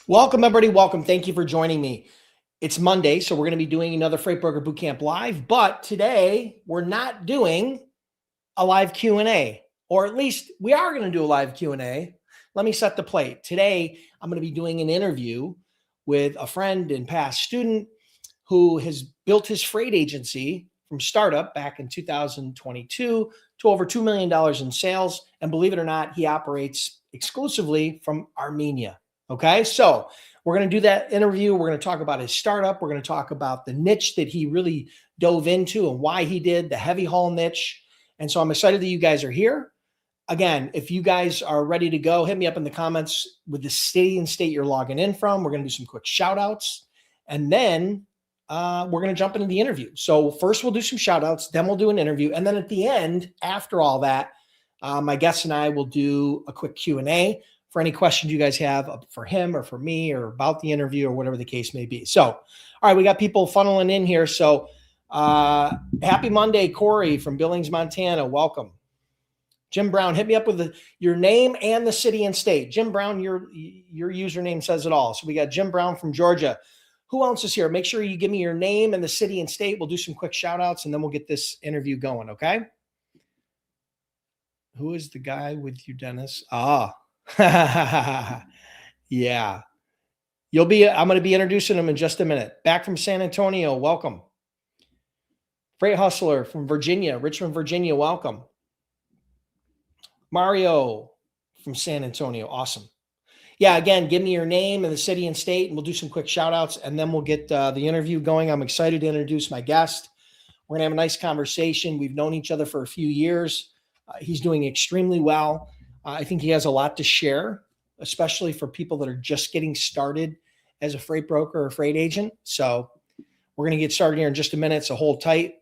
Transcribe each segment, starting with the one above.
Welcome, everybody. Welcome. Thank you for joining me. It's Monday, so we're going to be doing another Freight Broker Bootcamp Live, but today we're not doing a live Q&A, or at least we are going to do a live Q&A. Let me set the plate. Today, I'm going to be doing an interview with a friend and past student who has built his freight agency from startup back in 2022 to over $2 million in sales. And believe it or not, he operates exclusively from Armenia. Okay, so we're going to do that interview. We're going to talk about his startup. We're going to talk about the niche that he really dove into and why he did the heavy haul niche. And so I'm excited that you guys are here. Again, if you guys are ready to go, hit me up in the comments with the city and state you're logging in from. We're going to do some quick shout outs. And then we're going to jump into the interview. So first we'll do some shout outs, then we'll do an interview. And then at the end, after all that, my guests and I will do a quick Q&A for any questions you guys have for him or for me or about the interview or whatever the case may be. So, all right, we got people funneling in here. So happy Monday, Corey from Billings, Montana. Welcome. Jim Brown, hit me up with your name and the city and state. Jim Brown, your username says it all. So we got Jim Brown from Georgia. Who else is here? Make sure you give me your name and the city and state. We'll do some quick shout outs and then we'll get this interview going, okay? Who is the guy with you, Dennis? Yeah. I'm going to be introducing him in just a minute. Back from San Antonio, welcome. Freight Hustler from Virginia, Richmond, Virginia, welcome. Mario from San Antonio, awesome. Yeah, again, give me your name and the city and state, and we'll do some quick shout outs, and then we'll get the interview going. I'm excited to introduce my guest. We're going to have a nice conversation. We've known each other for a few years. He's doing extremely well. I think he has a lot to share, especially for people that are just getting started as a freight broker or freight agent. So we're going to get started here in just a minute, so hold tight.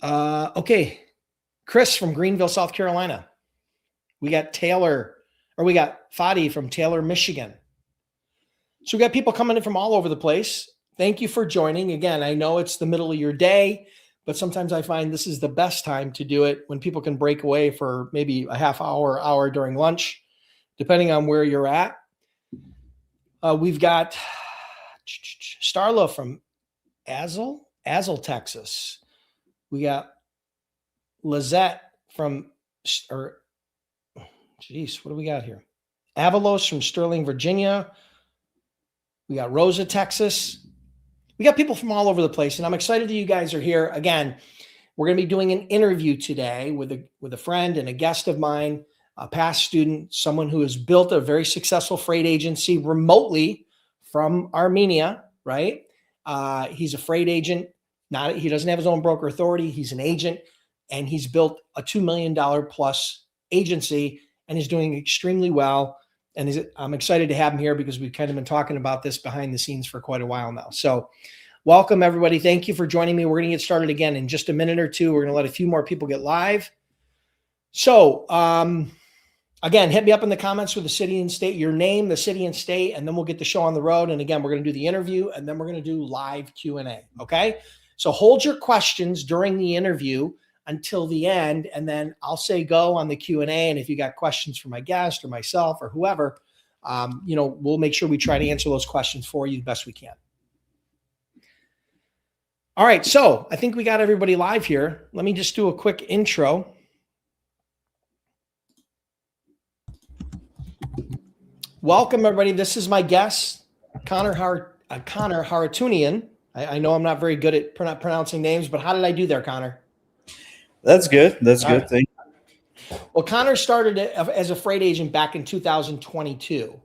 Okay, Chris from Greenville, South Carolina. We got Fadi from Taylor, Michigan. So we got people coming in from all over the place. Thank you for joining. Again, I know it's the middle of your day, but sometimes I find this is the best time to do it when people can break away for maybe a half hour during lunch, depending on where you're at. We've got Starla from Azle, Texas. We got Lizette from, what do we got here? Avalos from Sterling, Virginia. We got Rosa, Texas. We got people from all over the place, and I'm excited that you guys are here. Again, we're going to be doing an interview today with a friend and a guest of mine, a past student, someone who has built a very successful freight agency remotely from Armenia, right? He's a freight agent. He doesn't have his own broker authority. He's an agent, and he's built a $2 million plus agency, and he's doing extremely well. And I'm excited to have him here because we've kind of been talking about this behind the scenes for quite a while now. So welcome, everybody. Thank you for joining me. We're going to get started again in just a minute or two. We're going to let a few more people get live. So again, hit me up in the comments with the city and state, your name, the city and state, and then we'll get the show on the road. And again, we're going to do the interview, and then we're going to do live Q&A, okay? So hold your questions during the interview until the end, and then I'll say go on the Q&A. And if you got questions for my guest or myself or whoever, we'll make sure we try to answer those questions for you the best we can. All right, so I think we got everybody live here. Let me just do a quick intro. Welcome, everybody. This is my guest, Conor Harutyunyan. I know I'm not very good at pronouncing names, but how did I do there, Conor? That's good. That's good. Right. Thank you. Well, Conor started as a freight agent back in 2022.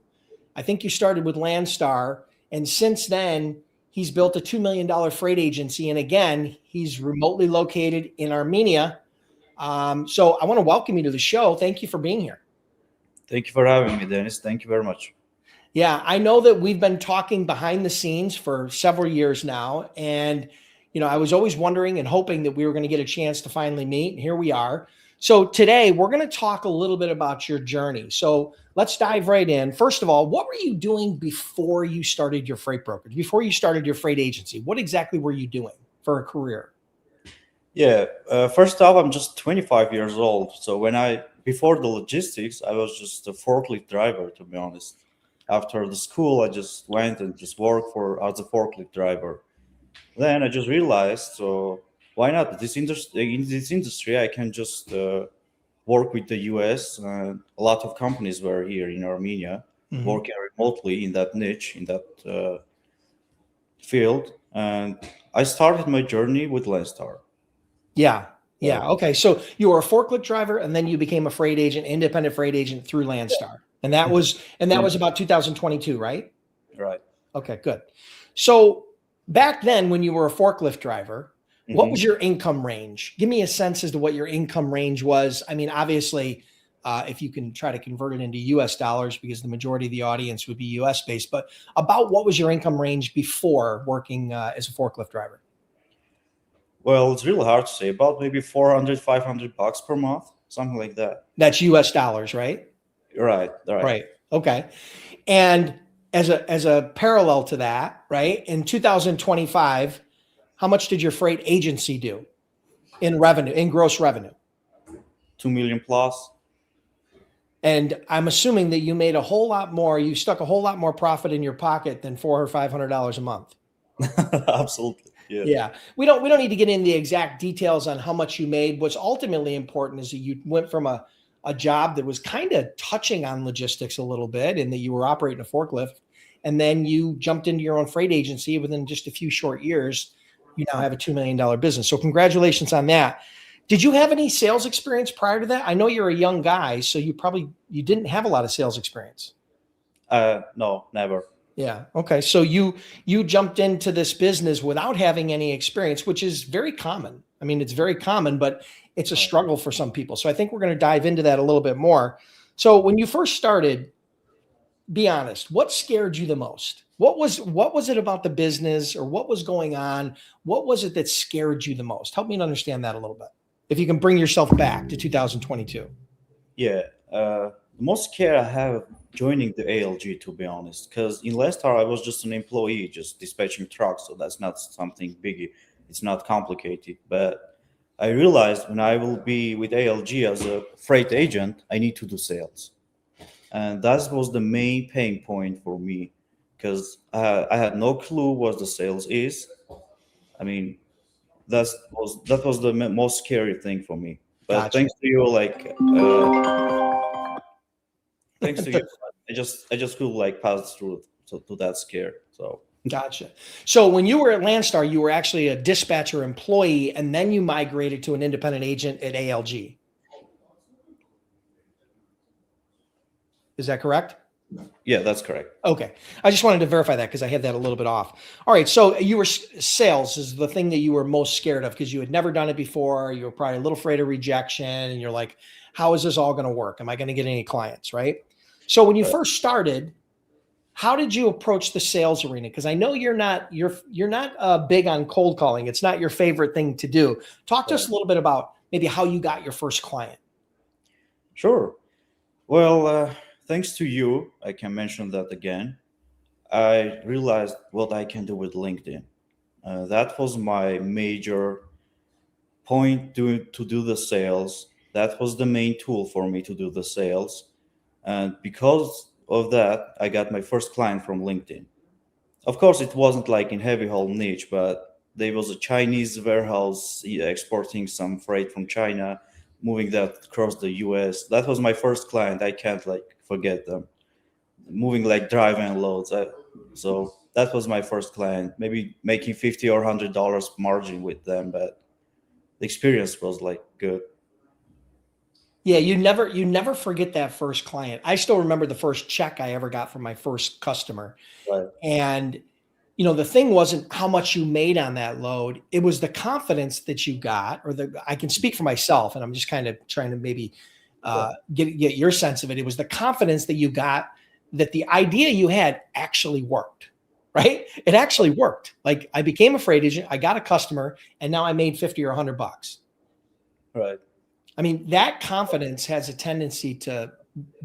I think you started with Landstar, and since then, he's built a $2 million freight agency. And again, he's remotely located in Armenia. So I want to welcome you to the show. Thank you for being here. Thank you for having me, Dennis. Thank you very much. Yeah, I know that we've been talking behind the scenes for several years now. And I was always wondering and hoping that we were going to get a chance to finally meet, and here we are. So today we're going to talk a little bit about your journey. So let's dive right in. First of all, what were you doing before you started your freight brokerage, before you started your freight agency? What exactly were you doing for a career? Yeah, first off, I'm just 25 years old. So before the logistics, I was just a forklift driver, to be honest. after the school, I just went and just worked for as a forklift driver. Then I just realized, so why not this industry? In this industry, I can just work with the US. And a lot of companies were here in Armenia Mhm. working remotely in that niche, in that field. And I started my journey with Landstar. Yeah. Uh, Yeah. Okay. So you were a forklift driver and then you became a freight agent, independent freight agent through Landstar. And that was about 2022, right? right. Okay, good. So back then when you were a forklift driver, what was hmm your income range? Give me a sense as to what your income range was. I mean, obviously, if you can try to convert it into US dollars, because the majority of the audience would be US based, but about what was your income range before working as a forklift driver? Well, it's really hard to say. About maybe 400, $500 per month, something like that. That's US dollars, right? Right. Right. Right. Okay. And as a parallel to that, right? In 2025, how much did your freight agency do in revenue, in gross revenue? 2 million plus. And I'm assuming that you made a whole lot more, you stuck a whole lot more profit in your pocket than $400 or $500 a month. Absolutely. Yeah. Yeah. We don't need to get into the exact details on how much you made. What's ultimately important is that you went from a job that was kind of touching on logistics a little bit and that you were operating a forklift. And then you jumped into your own freight agency within just a few short years. You now have a $2 million business. So congratulations on that. Did you have any sales experience prior to that? I know you're a young guy, so you didn't have a lot of sales experience. No, never. Yeah. Okay. So you jumped into this business without having any experience, which is very common. I mean, it's very common, but it's a Right. struggle for some people. So I think we're going to dive into that a little bit more. So when you first started, be honest, what scared you the most? What was it about the business, or what was going on? What was it that scared you the most? Help me to understand that a little bit. If you can bring yourself back to 2022. Yeah. The most care I have joining the ALG, to be honest, because in Lestar I was just an employee, just dispatching trucks, so that's not something big. It's not complicated. But I realized when I will be with ALG as a freight agent, I need to do sales, and that was the main pain point for me, because I had no clue what the sales is. I mean, that was the most scary thing for me. But Gotcha. thanks to you, thanks to you, I just could like pass through to that scare. So Gotcha. So when you were at Landstar, you were actually a dispatcher employee, and then you migrated to an independent agent at ALG. Is that correct? yeah, that's correct. Okay. I just wanted to verify that because I had that a little bit off. All right. So you were sales is the thing that you were most scared of because you had never done it before. You were probably a little afraid of rejection, and you're like, how is this all going to work? Am I going to get any clients? Right. So when you Right. first started, how did you approach the sales arena? Because I know you're not big on cold calling. It's not your favorite thing to do. Talk to us Right. a little bit about maybe how you got your first client. Sure. Well, thanks to you, I can mention that again. I realized what I can do with LinkedIn. That was my major point to do the sales. That was the main tool for me to do the sales. And because of that, I got my first client from LinkedIn. Of course, it wasn't like in heavy haul niche, but there was a Chinese warehouse exporting some freight from China, moving that across the US. That was my first client. I can't like forget them. Moving like dry van loads. So that was my first client. Maybe making $50 or $100 margin with them, but the experience was like good. Yeah, you never forget that first client. I still remember the first check I ever got from my first customer. Right. And the thing wasn't how much you made on that load. It was the confidence that you got, I can speak for myself, and I'm just kind of trying to maybe Yeah. get your sense of it. It was the confidence that you got that the idea you had actually worked, right? It actually worked. Like I became a freight agent, I got a customer, and now I made 50 or $100. Right. I mean, that confidence has a tendency to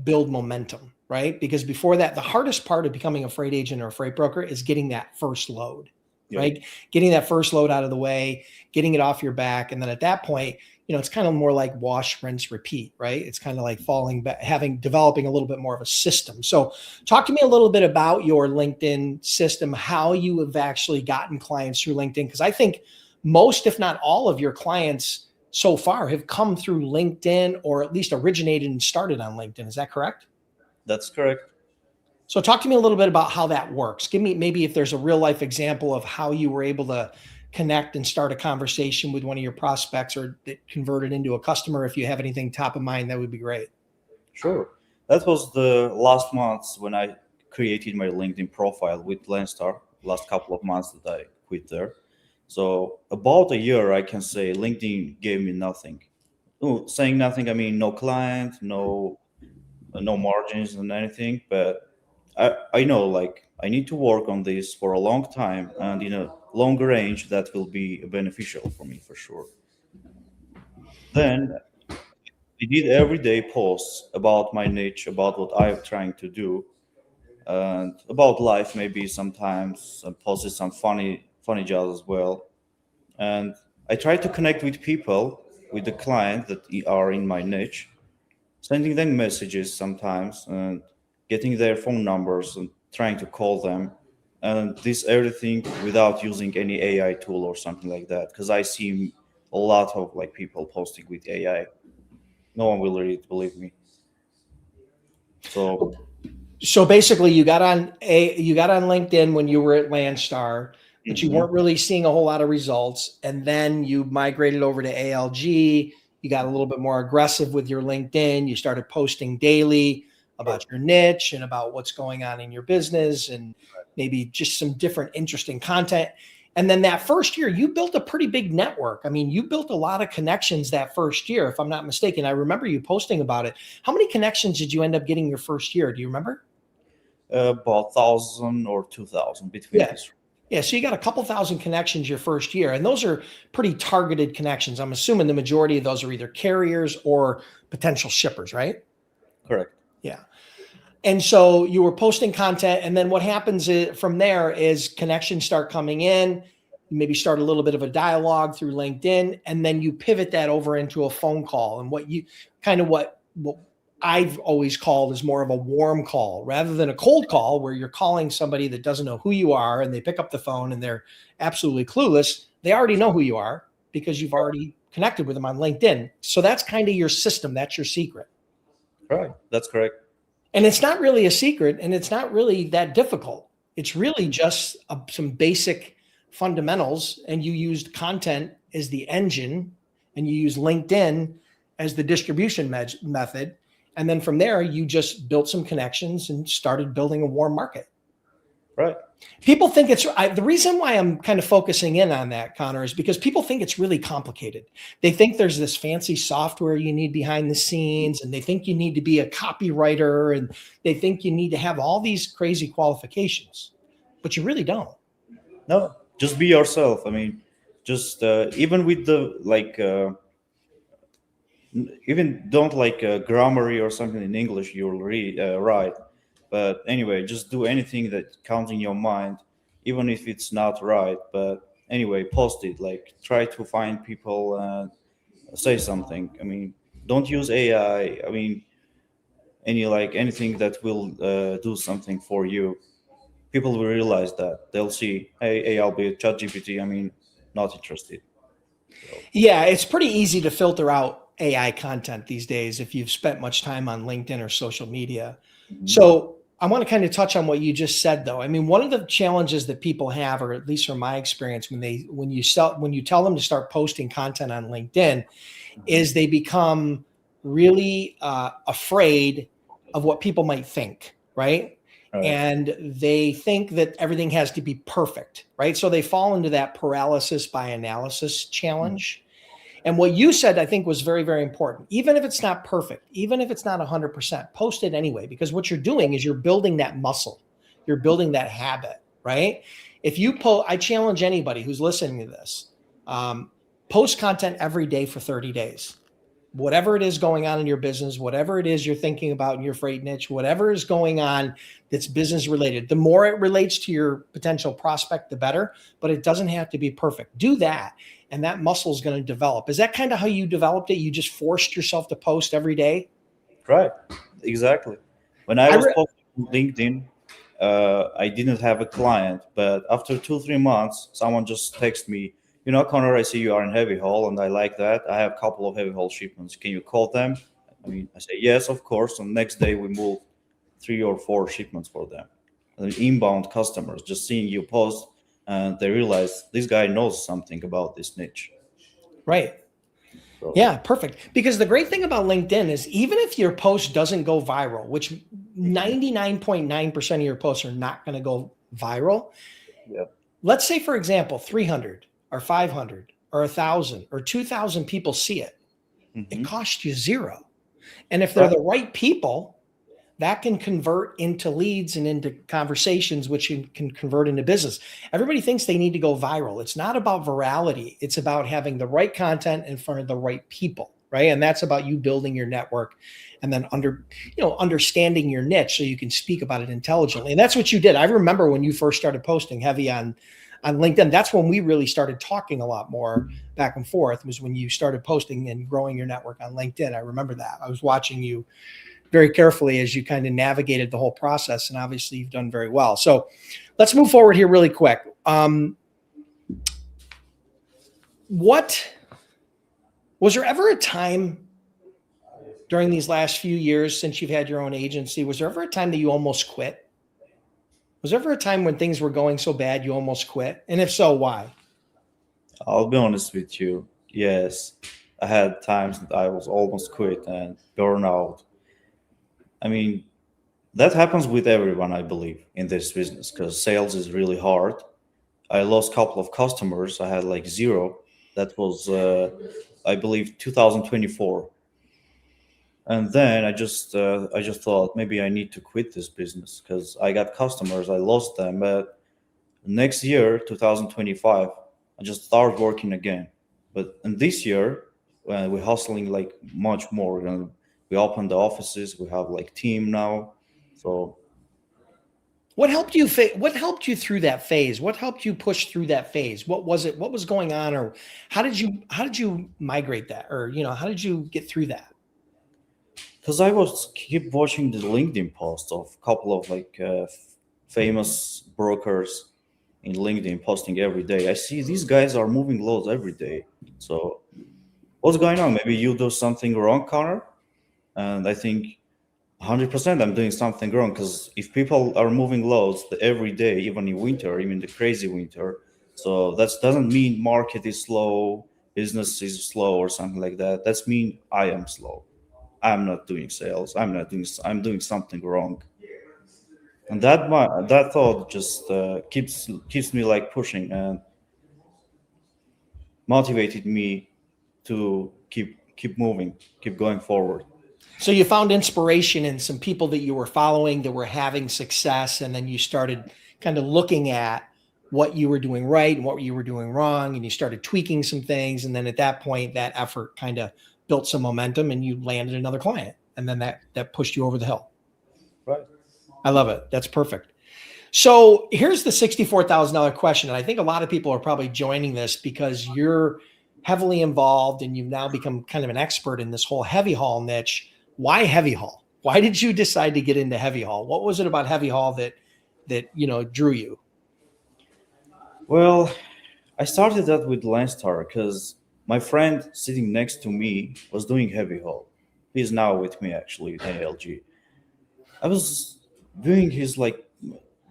build momentum, right? Because before that, the hardest part of becoming a freight agent or a freight broker is getting that first load, Yeah. right? Getting that first load out of the way, getting it off your back. And then at that point, it's kind of more like wash, rinse, repeat, right? It's kind of like falling back, developing a little bit more of a system. So talk to me a little bit about your LinkedIn system, how you have actually gotten clients through LinkedIn. Because I think most, if not all of your clients so far have come through LinkedIn, or at least originated and started on LinkedIn. Is that correct? That's correct. So talk to me a little bit about how that works. Give me maybe if there's a real life example of how you were able to connect and start a conversation with one of your prospects, or that converted into a customer. If you have anything top of mind, that would be great. Sure. That was the last months when I created my LinkedIn profile with Landstar. Last couple of months that I quit there. So about a year, I can say LinkedIn gave me nothing. No, saying nothing, I mean no client, no margins and anything. But I know like I need to work on this for a long time, and in a long range that will be beneficial for me for sure. Then I did everyday posts about my niche, about what I'm trying to do, and about life maybe sometimes, and posted some funny jobs as well. And I try to connect with people, with the client that are in my niche, sending them messages sometimes and getting their phone numbers and trying to call them, and this everything without using any AI tool or something like that, because I see a lot of like people posting with AI. No one will read it, believe me. So So basically, you got on LinkedIn when you were at Landstar, but you mhm, weren't really seeing a whole lot of results. And then you migrated over to ALG. You got a little bit more aggressive with your LinkedIn. You started posting daily sure. about your niche and about what's going on in your business, and maybe just some different interesting content. And then that first year, you built a pretty big network. I mean, you built a lot of connections that first year, if I'm not mistaken. I remember you posting about it. How many connections did you end up getting your first year? Do you remember? About 1,000 or 2,000 between Yeah. these. Yeah. So you got a couple thousand connections your first year, and those are pretty targeted connections. I'm assuming the majority of those are either carriers or potential shippers, right? Correct. Yeah. And so you were posting content, and then what happens from there is connections start coming in. You maybe start a little bit of a dialogue through LinkedIn, and then you pivot that over into a phone call. And what I've always called is more of a warm call rather than a cold call, where you're calling somebody that doesn't know who you are, and they pick up the phone and they're absolutely clueless. They already know who you are because you've already connected with them on LinkedIn. So that's kind of your system. That's your secret. Right. That's correct. And it's not really a secret, and it's not really that difficult. It's really just some basic fundamentals. And you used content as the engine, and you use LinkedIn as the distribution method. And then from there, you just built some connections and started building a warm market. Right. People think the reason why I'm kind of focusing in on that, Connor, is because people think it's really complicated. They think there's this fancy software you need behind the scenes, and they think you need to be a copywriter, and they think you need to have all these crazy qualifications, but you really don't. No, just be yourself. I mean, just even with the like, even don't like grammar or something in English you'll read write. But anyway, just do anything that comes in your mind, even if it's not right. But anyway, post it. Like, try to find people and say something. I mean, don't use AI. I mean, anything that will do something for you. People will realize that they'll see, hey, I'll be a chat GPT. I mean, not interested. So, Yeah, it's pretty easy to filter out AI content these days if you've spent much time on LinkedIn or social media. mhm, So I want to kind of touch on what you just said, though. I mean, one of the challenges that people have, or at least from my experience, when you tell them to start posting content on LinkedIn, mhm. is they become really afraid of what people might think, right? All right. And they think that everything has to be perfect, right? So they fall into that paralysis by analysis Mhm. challenge. And what you said, I think, was very, very important. Even if it's not perfect, even if it's not 100%, post it anyway, because what you're doing is you're building that muscle, you're building that habit, right? If you post, I challenge anybody who's listening to this, um, post content every day for 30 days. whatever it is going on in your business, whatever it is you're thinking about in your freight niche, whatever is going on that's business related, the more it relates to your potential prospect, the better, but it doesn't have to be perfect. Do that. And that muscle is going to develop. Is that kind of how you developed it? You just forced yourself to post every day? Right. Exactly. When I I, was re- posting on LinkedIn, I didn't have a client, but after 2 3 months, someone just texted me, Connor, I see you are in heavy haul, and I like that. I have a couple of heavy haul shipments. Can you call them? I mean, I say yes, of course. And next day we moved 3 or 4 shipments for them. And inbound customers just seeing you post, and they realize this guy knows something about this niche. right. So Yeah, perfect. Because the great thing about LinkedIn is even if your post doesn't go viral, which 99.9% of your posts are not going to go viral, yeah, let's say, for example, 300 or 500 or 1,000 or 2,000 people see it, it hmm costs you zero. And if they're right, the right people, that can convert into leads and into conversations, which can convert into business. Everybody thinks they need to go viral. It's not about virality. It's about having the right content in front of the right people, right? And that's about you building your network and then understanding your niche so you can speak about it intelligently. And that's what you did. I remember when you first started posting heavy on LinkedIn. That's when we really started talking a lot more back and forth, was when you started posting and growing your network on LinkedIn. I remember that. I was watching you very carefully as you kind of navigated the whole process, and obviously you've done very well. So let's move forward here really quick. What was there ever a time during these last few years since you've had your own agency? Was there ever a time that you almost quit? Was there ever a time when things were going so bad you almost quit? And if so, why? I'll be honest with you. Yes, I had times that I was almost quit and burn out. I mean, that happens with everyone, I believe, in this business because sales is really hard. I lost a couple of customers. I had like zero. That was, I believe, 2024. And then I just thought maybe I need to quit this business because I got customers, I lost them. But next year, 2025, I just started working again. But in this year, we're hustling like much more. And we opened the offices. We have like team now. So What helped you what helped you through that phase? What helped you push through that phase? What was it? What was going on, or how did you migrate that, or how did you get through that? because I was keep watching the LinkedIn posts of a couple of like famous brokers in LinkedIn posting every day. I see these guys are moving loads every day. So what's going on? Maybe you do something wrong, Connor. And I think 100% I'm doing something wrong because if people are moving loads every day, even in winter, even the crazy winter, so that doesn't mean market is slow, business is slow or something like that. That's mean I am slow. I'm not doing sales. I'm doing something wrong. And that thought just keeps me like pushing and motivated me to keep moving, keep going forward. So you found inspiration in some people that you were following that were having success, and then you started kind of looking at what you were doing right and what you were doing wrong, and you started tweaking some things. And then at that point, that effort kind of built some momentum, and you landed another client, and then that pushed you over the hill. Right. I love it. That's perfect. So here's the $64,000 question. And I think a lot of people are probably joining this because you're heavily involved and you've now become kind of an expert in this whole heavy haul niche. Why heavy haul? Why did you decide to get into heavy haul? What was it about heavy haul that drew you? Well, I started that with Landstar because my friend sitting next to me was doing heavy haul. He's now with me actually in ALG. I was viewing his like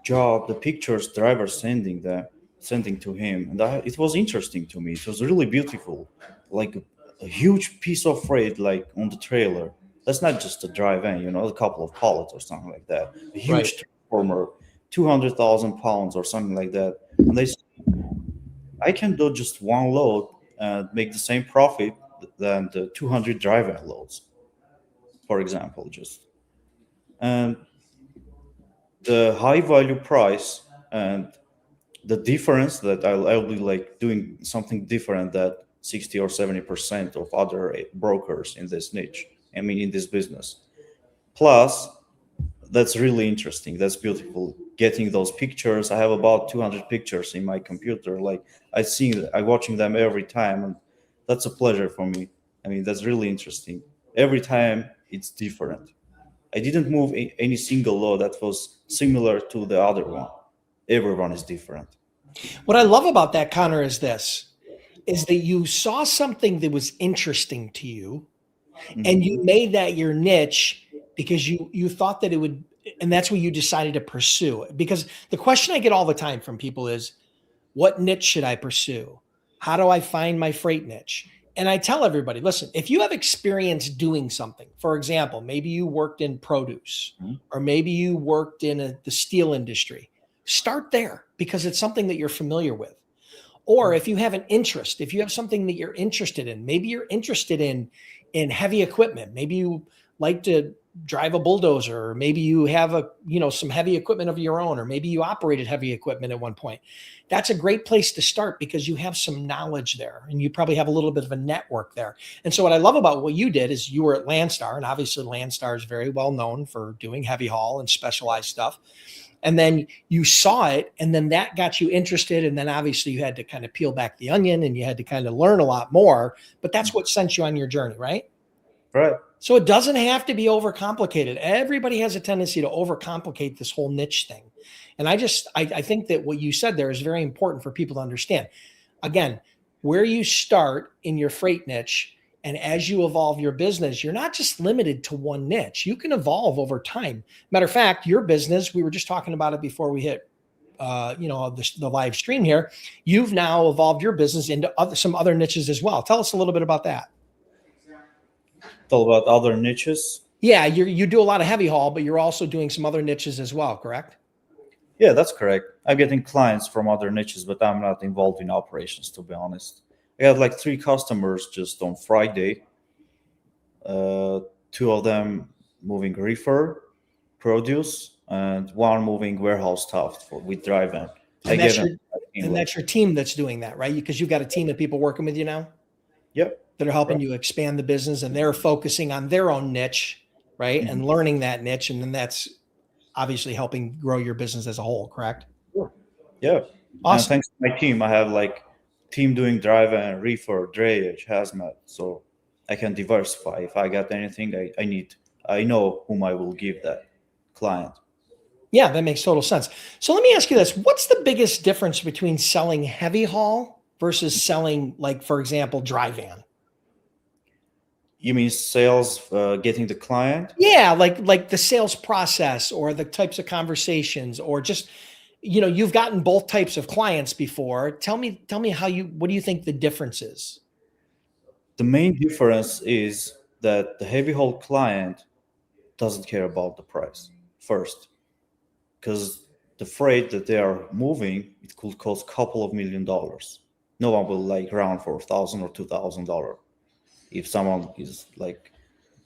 job, the pictures driver sending to him, and it was interesting to me. It was really beautiful, like a huge piece of freight like on the trailer. That's not just a drive in, a couple of pallets or something like that. A Right. huge transformer, 200,000 pounds or something like that. And I can do just one load and make the same profit than the 200 drive-in loads, for example, just. And the high value price and the difference that I'll be like doing something different that 60 or 70% of other brokers in this niche. I mean, in this business. Plus, that's really interesting. That's beautiful. Getting those pictures. I have about 200 pictures in my computer. Like I'm watching them every time, and that's a pleasure for me. I mean, that's really interesting. Every time it's different. I didn't move any single law that was similar to the other one. Everyone is different. What I love about that, Connor, is that you saw something that was interesting to you and you made that your niche because you thought that it would, and that's what you decided to pursue. Because the question I get all the time from people is, what niche should I pursue? How do I find my freight niche? And I tell everybody, listen, if you have experience doing something, for example, maybe you worked in produce or maybe you worked in the steel industry, start there because it's something that you're familiar with. Or if you have an interest, if you have something that you're interested in, maybe you're interested in heavy equipment, maybe you like to drive a bulldozer, or maybe you have some heavy equipment of your own, or maybe you operated heavy equipment at one point. That's a great place to start because you have some knowledge there and you probably have a little bit of a network there. And so what I love about what you did is you were at Landstar, and obviously Landstar is very well known for doing heavy haul and specialized stuff. And then you saw it, and then that got you interested. And then obviously you had to kind of peel back the onion and you had to kind of learn a lot more, but that's what sent you on your journey, right? Right. So it doesn't have to be overcomplicated. Everybody has a tendency to overcomplicate this whole niche thing. And I think that what you said there is very important for people to understand. Again, where you start in your freight niche, and as you evolve your business, you're not just limited to one niche. You can evolve over time. Matter of fact, your business, we were just talking about it before we hit the live stream here. You've now evolved your business into some other niches as well. Tell us a little bit about that. All about other niches. Yeah, you do a lot of heavy haul, but you're also doing some other niches as well, correct? Yeah, that's correct. I'm getting clients from other niches, but I'm not involved in operations, to be honest. I had like 3 customers just on Friday. 2 of them moving reefer, produce, and 1 moving warehouse stuff with drive-in. And that's your team that's doing that, right? Because you've got a team of people working with you now? Yep. That are helping you expand the business, and they're focusing on their own niche, right? Mm-hmm. And learning that niche. And then that's obviously helping grow your business as a whole, correct? Sure. Yeah. Awesome. And thanks to my team, I have like team doing drive-in, reefer, drayage, hazmat. So I can diversify. If I got anything I need, I know whom I will give that client. Yeah, that makes total sense. So let me ask you this. What's the biggest difference between selling heavy haul versus selling, like, for example, dry van? You mean sales, getting the client? Yeah, like the sales process or the types of conversations, or just, you've gotten both types of clients before. Tell me what do you think the difference is? The main difference is that the heavy haul client doesn't care about the price first, because the freight that they are moving, it could cost a couple of $1 million. No one will like round for $1,000 or $2,000 if someone is like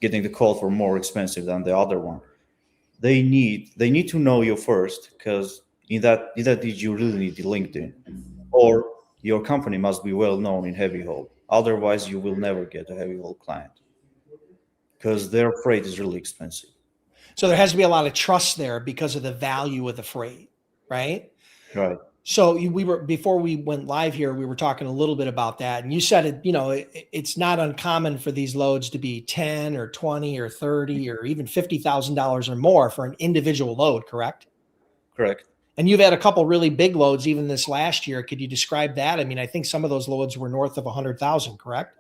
getting the call for more expensive than the other one. They need to know you first, because in that you really need the LinkedIn, or your company must be well known in heavy haul. Otherwise, you will never get a heavy haul client because their freight is really expensive. So there has to be a lot of trust there because of the value of the freight, right? Right. So before we went live here, we were talking a little bit about that, and you said it's not uncommon for these loads to be 10 or 20 or 30 or even $50,000 or more for an individual load, correct? Correct. And you've had a couple really big loads even this last year. Could you describe that? I mean, I think some of those loads were north of 100,000, correct?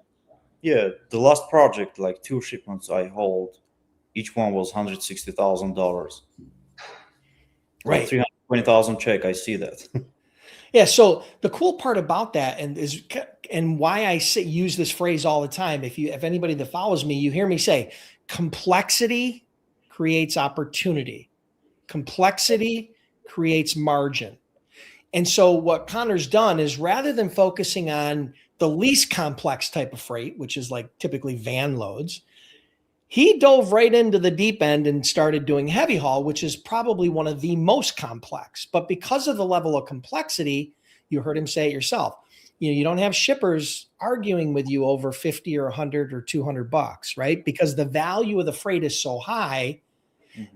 Yeah, the last project, like 2 shipments I hauled, each one was $160,000. Right. 320,000 check. I see that. Yeah. So the cool part about that, and why I use this phrase all the time, if anybody that follows me, you hear me say, complexity creates opportunity. Complexity creates margin. And so what Conor's done is, rather than focusing on the least complex type of freight, which is like typically van loads, he dove right into the deep end and started doing heavy haul, which is probably one of the most complex. But because of the level of complexity, you heard him say it yourself, you don't have shippers arguing with you over 50 or 100 or $200, right? Because the value of the freight is so high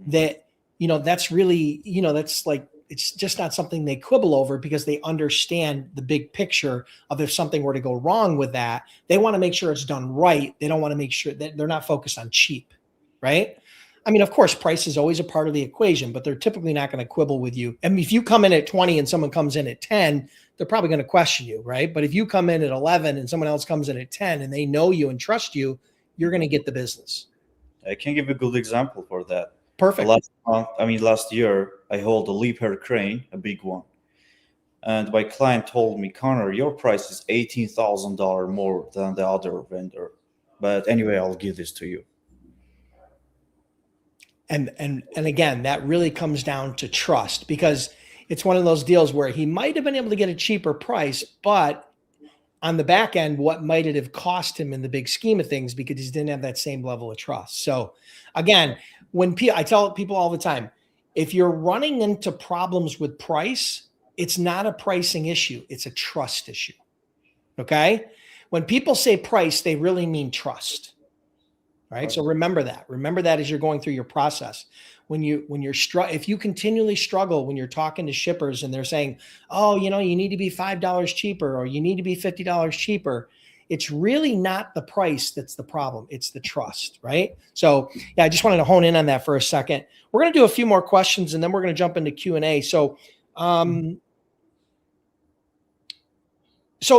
that, that's really, that's like, it's just not something they quibble over, because they understand the big picture of, if something were to go wrong with that, they want to make sure it's done right. They don't want to make sure that they're not focused on cheap, right? I mean, of course, price is always a part of the equation, but they're typically not going to quibble with you. I mean, if you come in at 20 and someone comes in at 10, they're probably going to question you, right? But if you come in at 11 and someone else comes in at 10 and they know you and trust you, you're going to get the business. I can give a good example for that. Perfect. Last year, I hold a Liebherr crane, a big one. And my client told me, Conor, your price is $18,000 more than the other vendor. But anyway, I'll give this to you. And again, that really comes down to trust, because it's one of those deals where he might have been able to get a cheaper price, but on the back end, what might it have cost him in the big scheme of things, because he didn't have that same level of trust. So again, I tell people all the time, if you're running into problems with price, it's not a pricing issue. It's a trust issue. Okay. When people say price, they really mean trust. Right. So remember that as you're going through your process, if you continually struggle when you're talking to shippers and they're saying, oh, you need to be $5 cheaper, or you need to be $50 cheaper, it's really not the price that's the problem. It's the trust. Right. So yeah, I just wanted to hone in on that for a second. We're going to do a few more questions and then we're going to jump into Q&A. So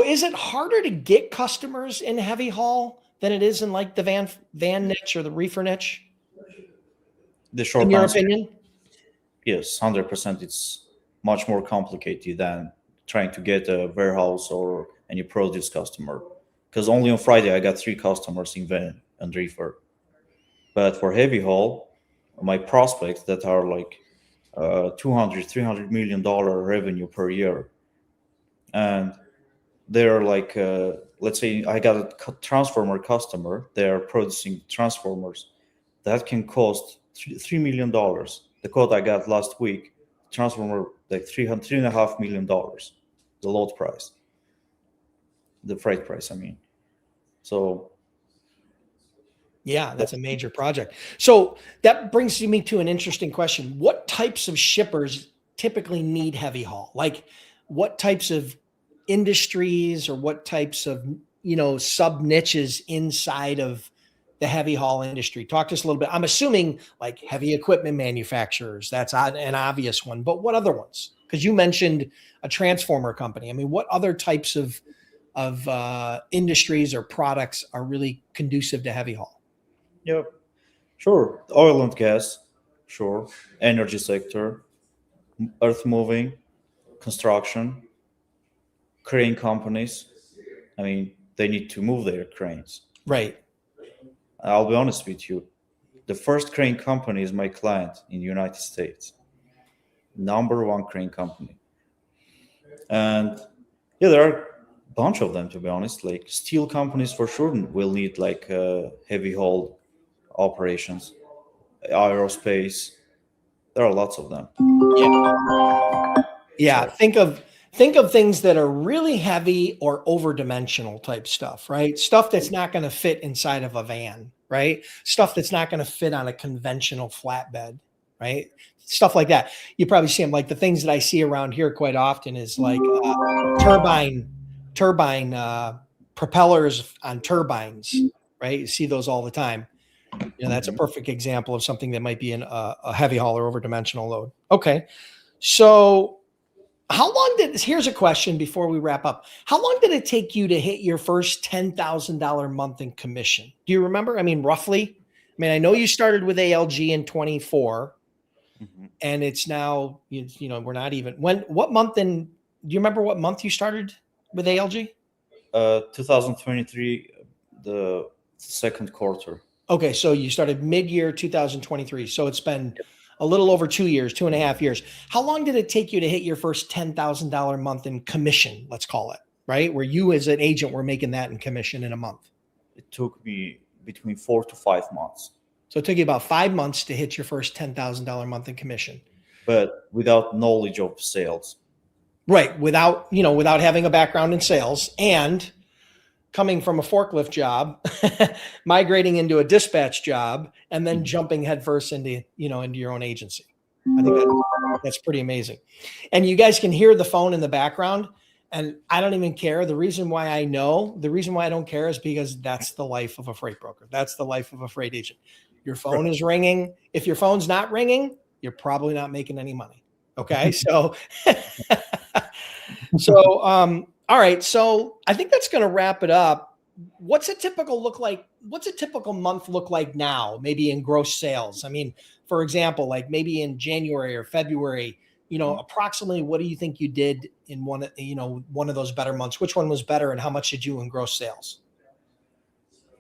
is it harder to get customers in heavy haul than it is in like the van niche or the reefer niche? The short in your answer, opinion? Yes, 100%. It's much more complicated than trying to get a warehouse or any produce customer. Because only on Friday I got 3 customers in van and reefer. But for heavy haul, my prospects that are like $200-300 million revenue per year, and they're like, let's say I got a transformer customer. They're producing transformers that can cost $3 million. The quote I got last week, transformer like $3.5 million, the load price, the freight price. I mean, so yeah, that's a major project. So that brings me to an interesting question. What types of shippers typically need heavy haul? Like what types of industries or what types of, sub niches inside of the heavy haul industry? Talk to us a little bit. I'm assuming like heavy equipment manufacturers, that's an obvious one, but what other ones? Because you mentioned a transformer company. I mean, what other types of industries or products are really conducive to heavy haul? yeah, sure. Oil and gas, sure. Energy sector, earth moving, construction, crane companies. I mean, they need to move their cranes. Right. I'll be honest with you. The first crane company is my client in the United States. #1 crane company. And yeah, there are a bunch of them, to be honest. Like steel companies for sure will need like heavy haul operations, aerospace. There are lots of them. Yeah. So, Think of things that are really heavy or over-dimensional type stuff, right? Stuff that's not going to fit inside of a van, right? Stuff that's not going to fit on a conventional flatbed, right? Stuff like that. You probably see them, like the things that I see around here quite often is like turbine propellers on turbines, right? You see those all the time. That's a perfect example of something that might be in a heavy haul or over-dimensional load. Okay. So here's a question before we wrap up. How long did it take you to hit your first $10,000 month in commission? Do you remember? I mean, roughly? I mean, I know you started with ALG in 24 and it's now, we're not even, do you remember what month you started with ALG? 2023, the second quarter. Okay. So you started mid-year 2023. So it's been a little over 2 years, 2.5 years. How long did it take you to hit your first $10,000 month in commission, let's call it, right? Where you as an agent were making that in commission in a month? It took me between 4 to 5 months. So it took you about 5 months to hit your first $10,000 month in commission. But without knowledge of sales. Right. Without having a background in sales and coming from a forklift job, migrating into a dispatch job, and then jumping headfirst into your own agency. I think that's pretty amazing. And you guys can hear the phone in the background, and I don't even care. The reason why I don't care is because that's the life of a freight broker. That's the life of a freight agent. Your phone is ringing. If your phone's not ringing, you're probably not making any money. Okay. So, all right. So I think that's going to wrap it up. What's a typical month look like now? Maybe in gross sales. I mean, for example, like maybe in January or February, approximately what do you think you did in one of those better months? Which one was better and how much did you in gross sales?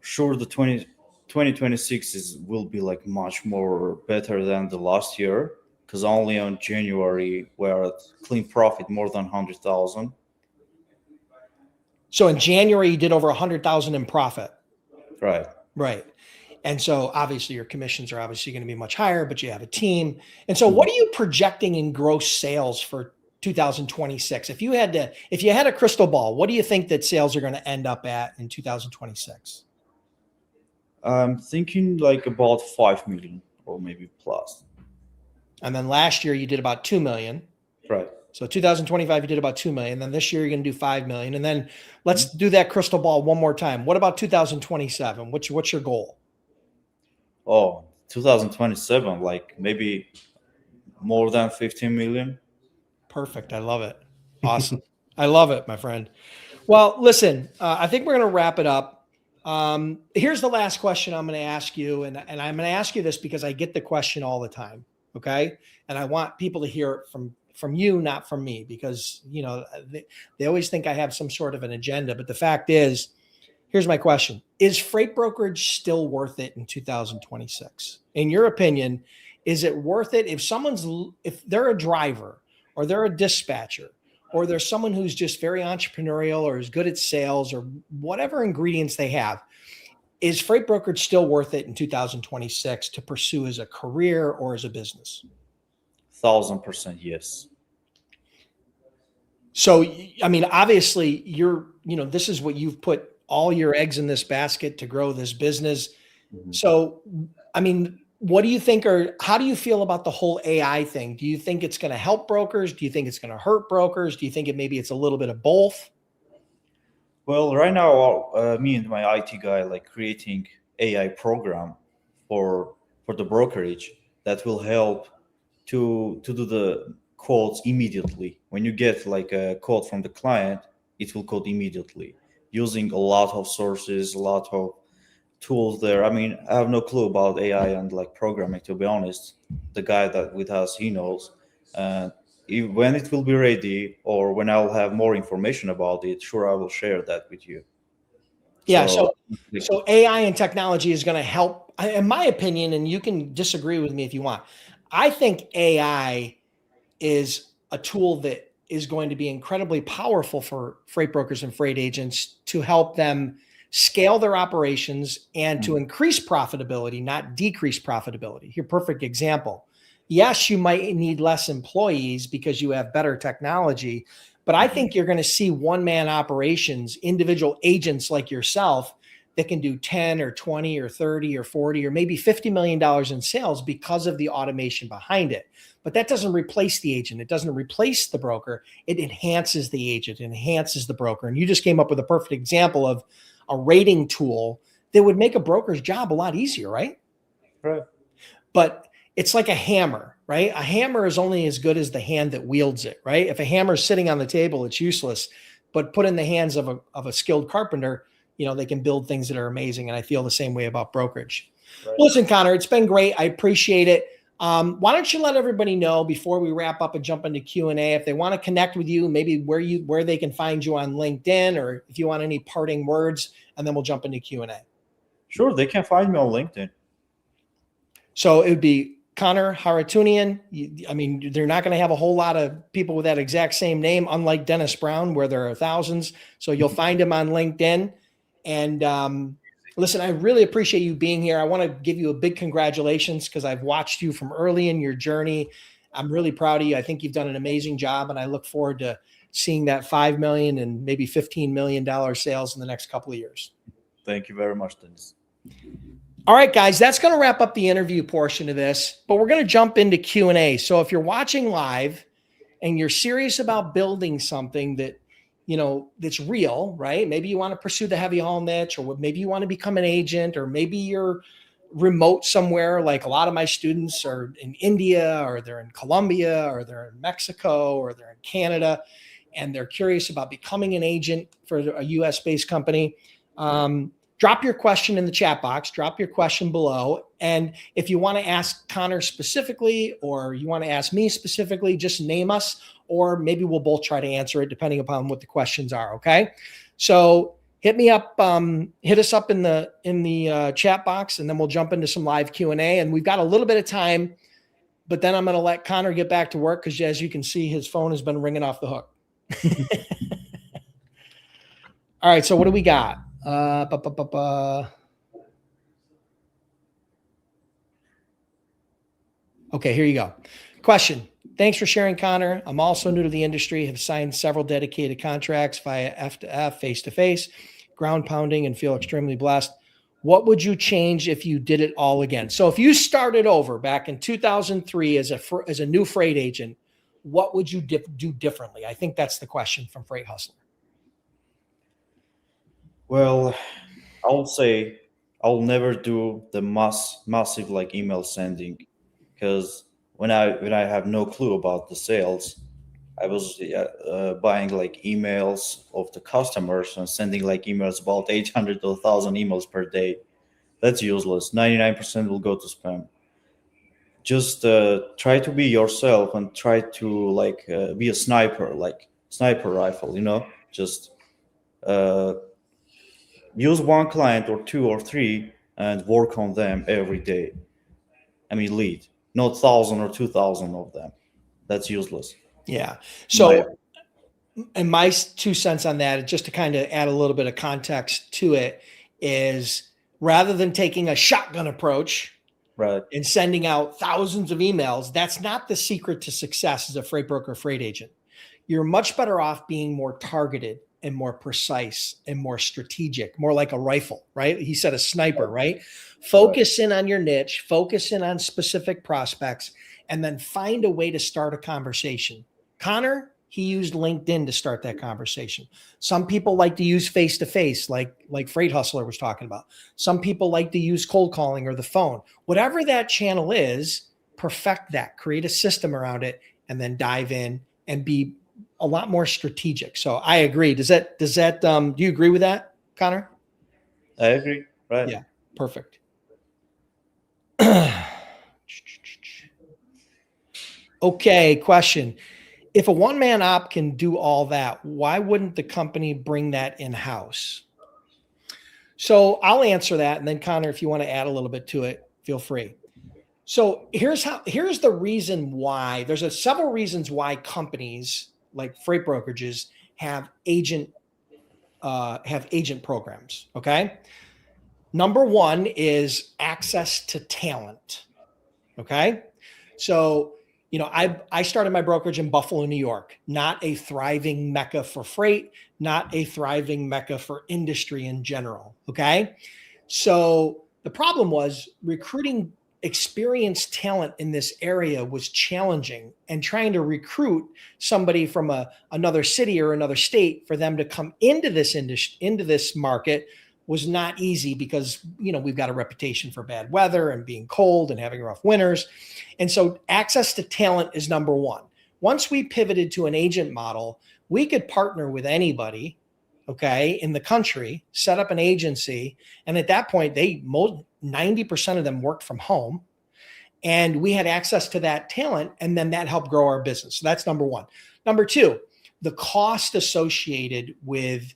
Sure, the 2026 will be like much more better than the last year, because only on January we're at clean profit more than 100,000. So in January you did over 100,000 in profit. Right. Right. And so obviously your commissions are obviously going to be much higher, but you have a team. And so what are you projecting in gross sales for 2026? If you had a crystal ball, what do you think that sales are going to end up at in 2026? I'm thinking like about 5 million or maybe plus. And then last year you did about 2 million. Right. So 2025, you did about 2 million. Then this year you're going to do 5 million. And then let's do that crystal ball one more time. What about 2027? What's your goal? Oh, 2027, like maybe more than 15 million. Perfect. I love it. Awesome. I love it, my friend. Well, listen, I think we're going to wrap it up. Here's the last question I'm going to ask you. And I'm going to ask you this because I get the question all the time. Okay. And I want people to hear it from you, not from me, because, they always think I have some sort of an agenda. But the fact is, here's my question. Is freight brokerage still worth it in 2026? In your opinion, is it worth it if they're a driver or they're a dispatcher or there's someone who's just very entrepreneurial or is good at sales or whatever ingredients they have, is freight brokerage still worth it in 2026 to pursue as a career or as a business? 1,000% yes. So, I mean, obviously this is what you've put all your eggs in this basket to grow this business. Mm-hmm. So, I mean, what do you think, or how do you feel about the whole AI thing? Do you think it's going to help brokers? Do you think it's going to hurt brokers? Do you think it's a little bit of both? Well, right now, me and my IT guy like creating AI program for the brokerage that will help to do the quotes immediately. When you get like a quote from the client, it will quote immediately using a lot of sources, a lot of tools there. I mean, I have no clue about AI and like programming, to be honest. The guy that with us, he knows. When it will be ready or when I'll have more information about it, sure, I will share that with you. Yeah. So AI and technology is going to help, in my opinion, and you can disagree with me if you want. I think AI is a tool that is going to be incredibly powerful for freight brokers and freight agents to help them scale their operations and to increase profitability, not decrease profitability. Your perfect example. Yes, you might need less employees because you have better technology, but I think you're going to see one-man operations, individual agents like yourself that can do 10 or 20 or 30 or 40 or maybe $50 million in sales because of the automation behind it. But that doesn't replace the agent. It doesn't replace the broker. It enhances the agent, enhances the broker. And you just came up with a perfect example of a rating tool that would make a broker's job a lot easier, right? Right. But it's like a hammer, right? A hammer is only as good as the hand that wields it, right? If a hammer is sitting on the table, it's useless. But put in the hands of a skilled carpenter, they can build things that are amazing. And I feel the same way about brokerage. Right. Listen, Conor, it's been great. I appreciate it. Why don't you let everybody know before we wrap up and jump into Q&A, if they want to connect with you, maybe where they can find you on LinkedIn, or if you want any parting words, and then we'll jump into Q&A. Sure, they can find me on LinkedIn. So it would be Conor Harutyunyan. I mean, they're not going to have a whole lot of people with that exact same name, unlike Dennis Brown, where there are thousands. So you'll find him on LinkedIn. And listen, I really appreciate you being here. I want to give you a big congratulations because I've watched you from early in your journey. I'm really proud of you. I think you've done an amazing job, and I look forward to seeing that $5 million and maybe $15 million sales in the next couple of years. Thank you very much, Dennis. All right, guys, that's going to wrap up the interview portion of this, but we're going to jump into Q&A. So if you're watching live and you're serious about building something that, that's real, right? Maybe you want to pursue the heavy haul niche, or maybe you want to become an agent, or maybe you're remote somewhere. Like a lot of my students are in India, or they're in Colombia, or they're in Mexico, or they're in Canada, and they're curious about becoming an agent for a US based company. Drop your question in the chat box, drop your question below. And if you want to ask Conor specifically, or you want to ask me specifically, just name us, or maybe we'll both try to answer it depending upon what the questions are. Okay. So hit me up, hit us up in the chat box, and then we'll jump into some live Q&A. And we've got a little bit of time, but then I'm going to let Conor get back to work, because as you can see, his phone has been ringing off the hook. All right. So what do we got? Okay, here you go. Question. Thanks for sharing, Conor. I'm also new to the industry, have signed several dedicated contracts via F2F, face-to-face, ground pounding, and feel extremely blessed. What would you change if you did it all again? So if you started over back in 2003 as a new freight agent, what would you do differently? I think that's the question from Freight Hustler. Well, I'll say I'll never do the massive like email sending, because when I have no clue about the sales, I was buying like emails of the customers and sending like emails, about 800 to 1,000 emails per day. That's useless. 99% will go to spam. Just try to be yourself and try to like be a sniper, like sniper rifle. Just use one client or two or three and work on them every day. I mean, lead, not 1,000 or 2,000 of them. That's useless. Yeah. So, and my 2 cents on that, just to kind of add a little bit of context to it, is rather than taking a shotgun approach, right, and sending out thousands of emails, that's not the secret to success as a freight broker, freight agent. You're much better off being more targeted and more precise and more strategic, more like a rifle, right? He said a sniper, right? Focus in on your niche, focus in on specific prospects, and then find a way to start a conversation. Conor, he used LinkedIn to start that conversation. Some people like to use face-to-face, like Freight Hustler was talking about. Some people like to use cold calling or the phone. Whatever that channel is, perfect that, create a system around it, and then dive in and be a lot more strategic. So I agree. Do you agree with that, Conor? I agree. Right. Yeah. Perfect. Okay. Question. If a one-man op can do all that, why wouldn't the company bring that in-house? So I'll answer that. And then Conor, if you want to add a little bit to it, feel free. So here's the reason why. There's several reasons why companies like freight brokerages have agent programs. Okay. Number one is access to talent. Okay. So, I started my brokerage in Buffalo, New York, not a thriving mecca for freight, not a thriving mecca for industry in general. Okay. So the problem was recruiting experienced talent in this area was challenging, and trying to recruit somebody from another city or another state for them to come into this market was not easy, because, we've got a reputation for bad weather and being cold and having rough winters. And so access to talent is number one. Once we pivoted to an agent model, we could partner with anybody, okay, in the country, set up an agency. And at that point, 90% of them worked from home, and we had access to that talent. And then that helped grow our business. So that's number one. Number two, the cost associated with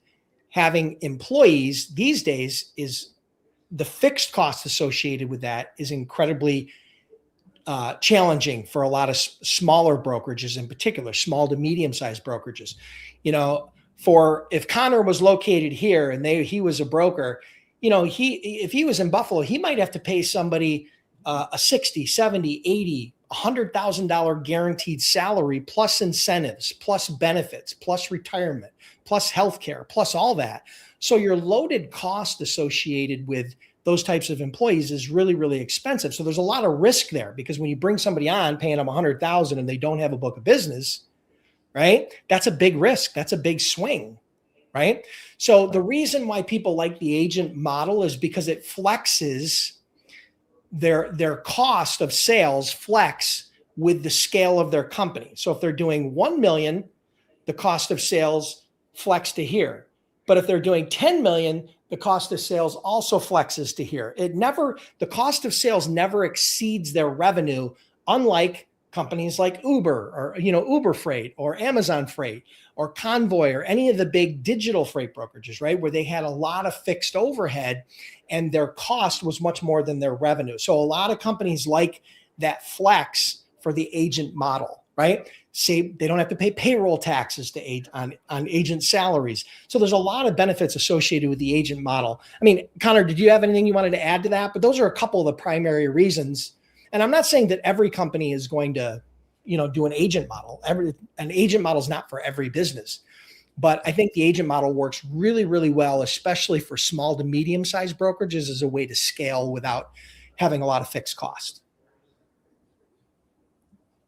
having employees these days is the fixed cost associated with that is incredibly challenging for a lot of smaller brokerages, in particular, small to medium-sized brokerages. If Conor was located here and he was a broker, if he was in Buffalo, he might have to pay somebody a 60, 70, 80, $100,000 guaranteed salary plus incentives, plus benefits, plus retirement, plus healthcare, plus all that. So your loaded cost associated with those types of employees is really, really expensive. So there's a lot of risk there, because when you bring somebody on paying them 100,000 and they don't have a book of business, right? That's a big risk. That's a big swing, right? So the reason why people like the agent model is because it flexes their cost of sales flex with the scale of their company. So if they're doing 1 million, the cost of sales flex to here. But if they're doing 10 million, the cost of sales also flexes to here. The cost of sales never exceeds their revenue, unlike companies like Uber or Uber Freight or Amazon Freight or Convoy or any of the big digital freight brokerages, right? Where they had a lot of fixed overhead and their cost was much more than their revenue. So a lot of companies like that flex for the agent model, right? Say they don't have to pay payroll taxes on agent salaries. So there's a lot of benefits associated with the agent model. I mean, Conor, did you have anything you wanted to add to that? But those are a couple of the primary reasons. And I'm not saying that every company is going to, do an agent model. An agent model is not for every business. But I think the agent model works really, really well, especially for small to medium-sized brokerages, as a way to scale without having a lot of fixed cost.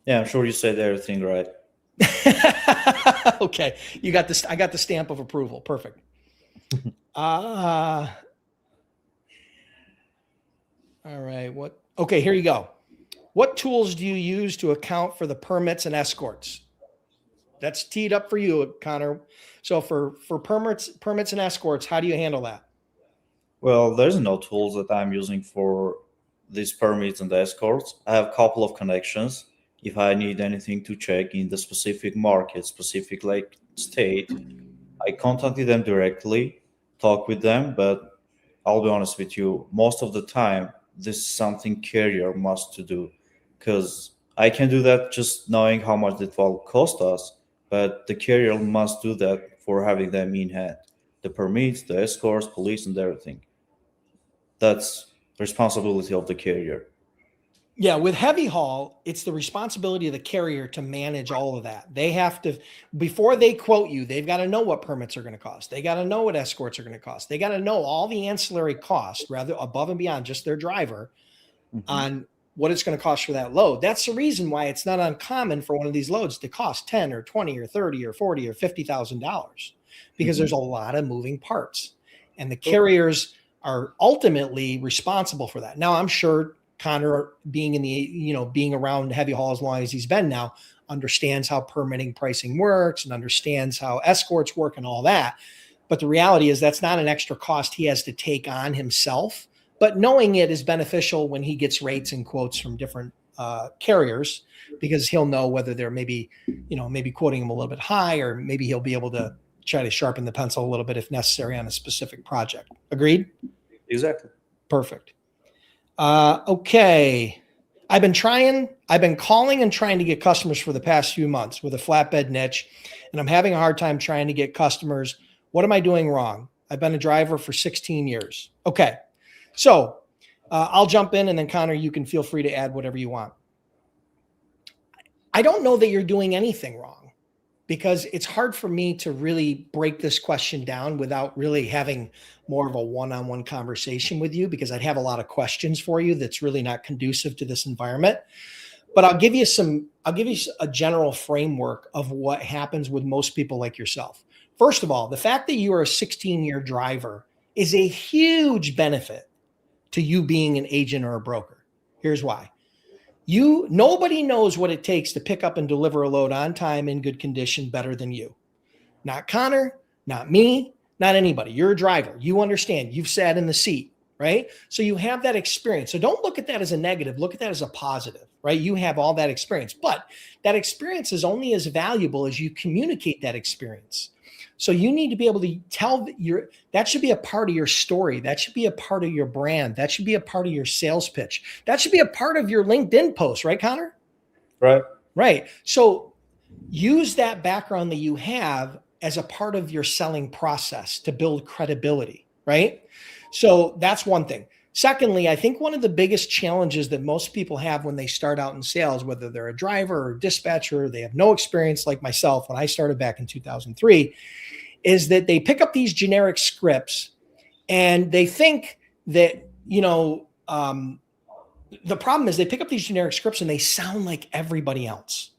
Yeah, I'm sure you said everything right. Okay, you got this. I got the stamp of approval. Perfect. All right. Okay, here you go. What tools do you use to account for the permits and escorts? That's teed up for you, Conor. So for permits and escorts, how do you handle that? Well, there's no tools that I'm using for these permits and the escorts. I have a couple of connections. If I need anything to check in the specific market, specific like state, I contacted them directly, talk with them. But I'll be honest with you, most of the time, this is something carrier must to do, because I can do that just knowing how much it will cost us, but the carrier must do that for having them in hand. The permits, the escorts, police, and everything. That's responsibility of the carrier. Yeah, with heavy haul, it's the responsibility of the carrier to manage all of that. They have to, before they quote you, they've got to know what permits are going to cost. They got to know what escorts are going to cost. They got to know all the ancillary costs, rather above and beyond just their driver, on what it's going to cost for that load. That's the reason why it's not uncommon for one of these loads to cost 10 or 20 or 30 or 40 or $50,000, because there's a lot of moving parts, and the carriers are ultimately responsible for that. Now, I'm sure Conor, being around heavy haul as long as he's been now, understands how permitting pricing works and understands how escorts work and all that. But the reality is that's not an extra cost he has to take on himself. But knowing it is beneficial when he gets rates and quotes from different carriers, because he'll know whether they're maybe quoting him a little bit high, or maybe he'll be able to try to sharpen the pencil a little bit if necessary on a specific project. Agreed? Exactly. Perfect. Okay. I've been calling and trying to get customers for the past few months with a flatbed niche, and I'm having a hard time trying to get customers. What am I doing wrong? I've been a driver for 16 years. Okay. So I'll jump in, and then Conor, you can feel free to add whatever you want. I don't know that you're doing anything wrong, because it's hard for me to really break this question down without really having more of a one-on-one conversation with you, because I'd have a lot of questions for you that's really not conducive to this environment. But I'll give you a general framework of what happens with most people like yourself. First of all, the fact that you are a 16-year driver is a huge benefit to you being an agent or a broker. Here's why. Nobody knows what it takes to pick up and deliver a load on time in good condition better than you. Not Conor, not me, not anybody. You're a driver. You understand. You've sat in the seat, right? So you have that experience. So don't look at that as a negative. Look at that as a positive, right? You have all that experience, but that experience is only as valuable as you communicate that experience. So you need to be able to that should be a part of your story. That should be a part of your brand. That should be a part of your sales pitch. That should be a part of your LinkedIn post, right, Conor? Right. Right. So use that background that you have as a part of your selling process to build credibility, right? So that's one thing. Secondly, I think one of the biggest challenges that most people have when they start out in sales, whether they're a driver or dispatcher, they have no experience like myself when I started back in 2003, is that they pick up these generic scripts and they think that, the problem is they pick up these generic scripts and they sound like everybody else,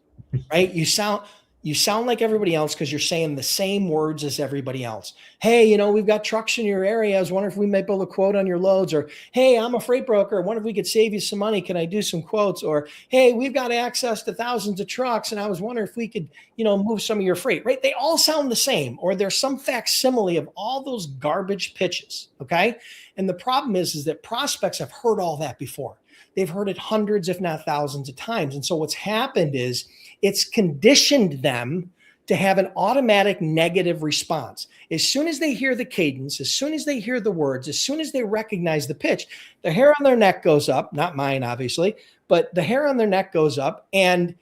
right? You sound like everybody else because you're saying the same words as everybody else. Hey, we've got trucks in your area. I was wondering if we might build a quote on your loads. Or, hey, I'm a freight broker. I wonder if we could save you some money. Can I do some quotes? Or, hey, we've got access to thousands of trucks, and I was wondering if we could, move some of your freight, right? They all sound the same, or there's some facsimile of all those garbage pitches, okay? And the problem is that prospects have heard all that before. They've heard it hundreds, if not thousands of times. And so what's happened is it's conditioned them to have an automatic negative response. As soon as they hear the cadence, as soon as they hear the words, as soon as they recognize the pitch, the hair on their neck goes up, not mine, obviously, but the hair on their neck goes up, and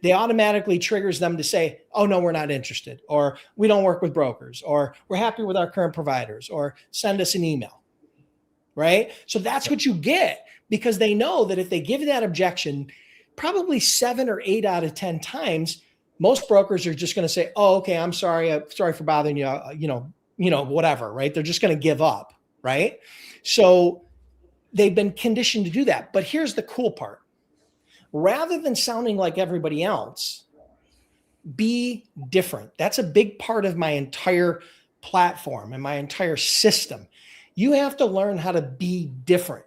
they automatically triggers them to say, oh, no, we're not interested, or we don't work with brokers, or we're happy with our current providers, or send us an email, right? So that's what you get, because they know that if they give that objection, probably 7 or 8 out of 10 times, most brokers are just going to say, oh, okay, I'm sorry. Sorry for bothering you, whatever, right? They're just going to give up, right? So they've been conditioned to do that. But here's the cool part. Rather than sounding like everybody else, be different. That's a big part of my entire platform and my entire system. You have to learn how to be different.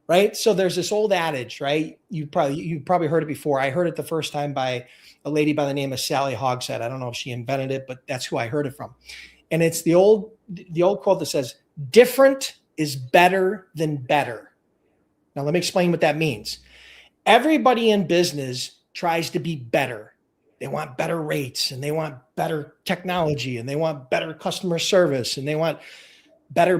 Right. So there's this old adage, right? You probably heard it before. I heard it the first time by a lady by the name of Sally Hogshead. I don't know if she invented it, but that's who I heard it from. And it's the old quote that says, different is better than better. Now, let me explain what that means. Everybody in business tries to be better. They want better rates, and they want better technology, and they want better customer service, and they want better,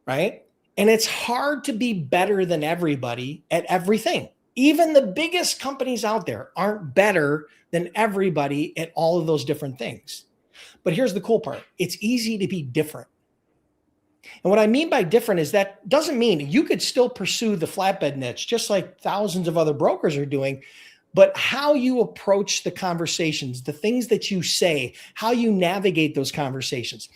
right? And it's hard to be better than everybody at everything. Even the biggest companies out there aren't better than everybody at all of those different things. But here's the cool part. It's easy to be different. And what I mean by different is that doesn't mean you could still pursue the flatbed niche, just like thousands of other brokers are doing, but how you approach the conversations, the things that you say, how you navigate those conversations.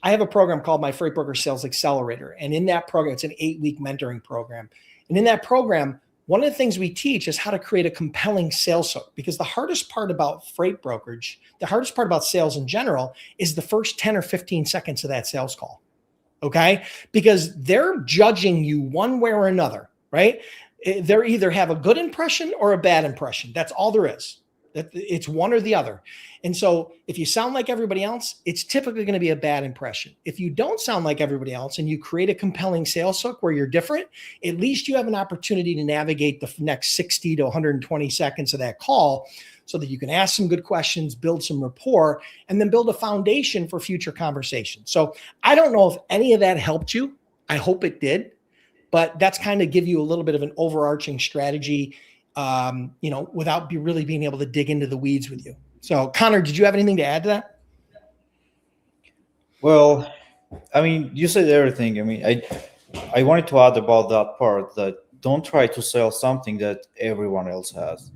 I have a program called my Freight Broker Sales Accelerator. And in that program, it's an 8-week mentoring program. And in that program, one of the things we teach is how to create a compelling sales hook, because the hardest part about freight brokerage, the hardest part about sales in general, is the first 10 or 15 seconds of that sales call. Okay? Because they're judging you one way or another, right? They either have a good impression or a bad impression. That's all there is. It's one or the other. And so if you sound like everybody else, it's typically going to be a bad impression. If you don't sound like everybody else and you create a compelling sales hook where you're different, at least you have an opportunity to navigate the next 60 to 120 seconds of that call so that you can ask some good questions, build some rapport, and then build a foundation for future conversations. So I don't know if any of that helped you. I hope it did, but that's kind of give you a little bit of an overarching strategy, without really being able to dig into the weeds with you. So, Conor, did you have anything to add to that? Well, I mean, you said everything. I mean, I wanted to add about that part that don't try to sell something that everyone else has.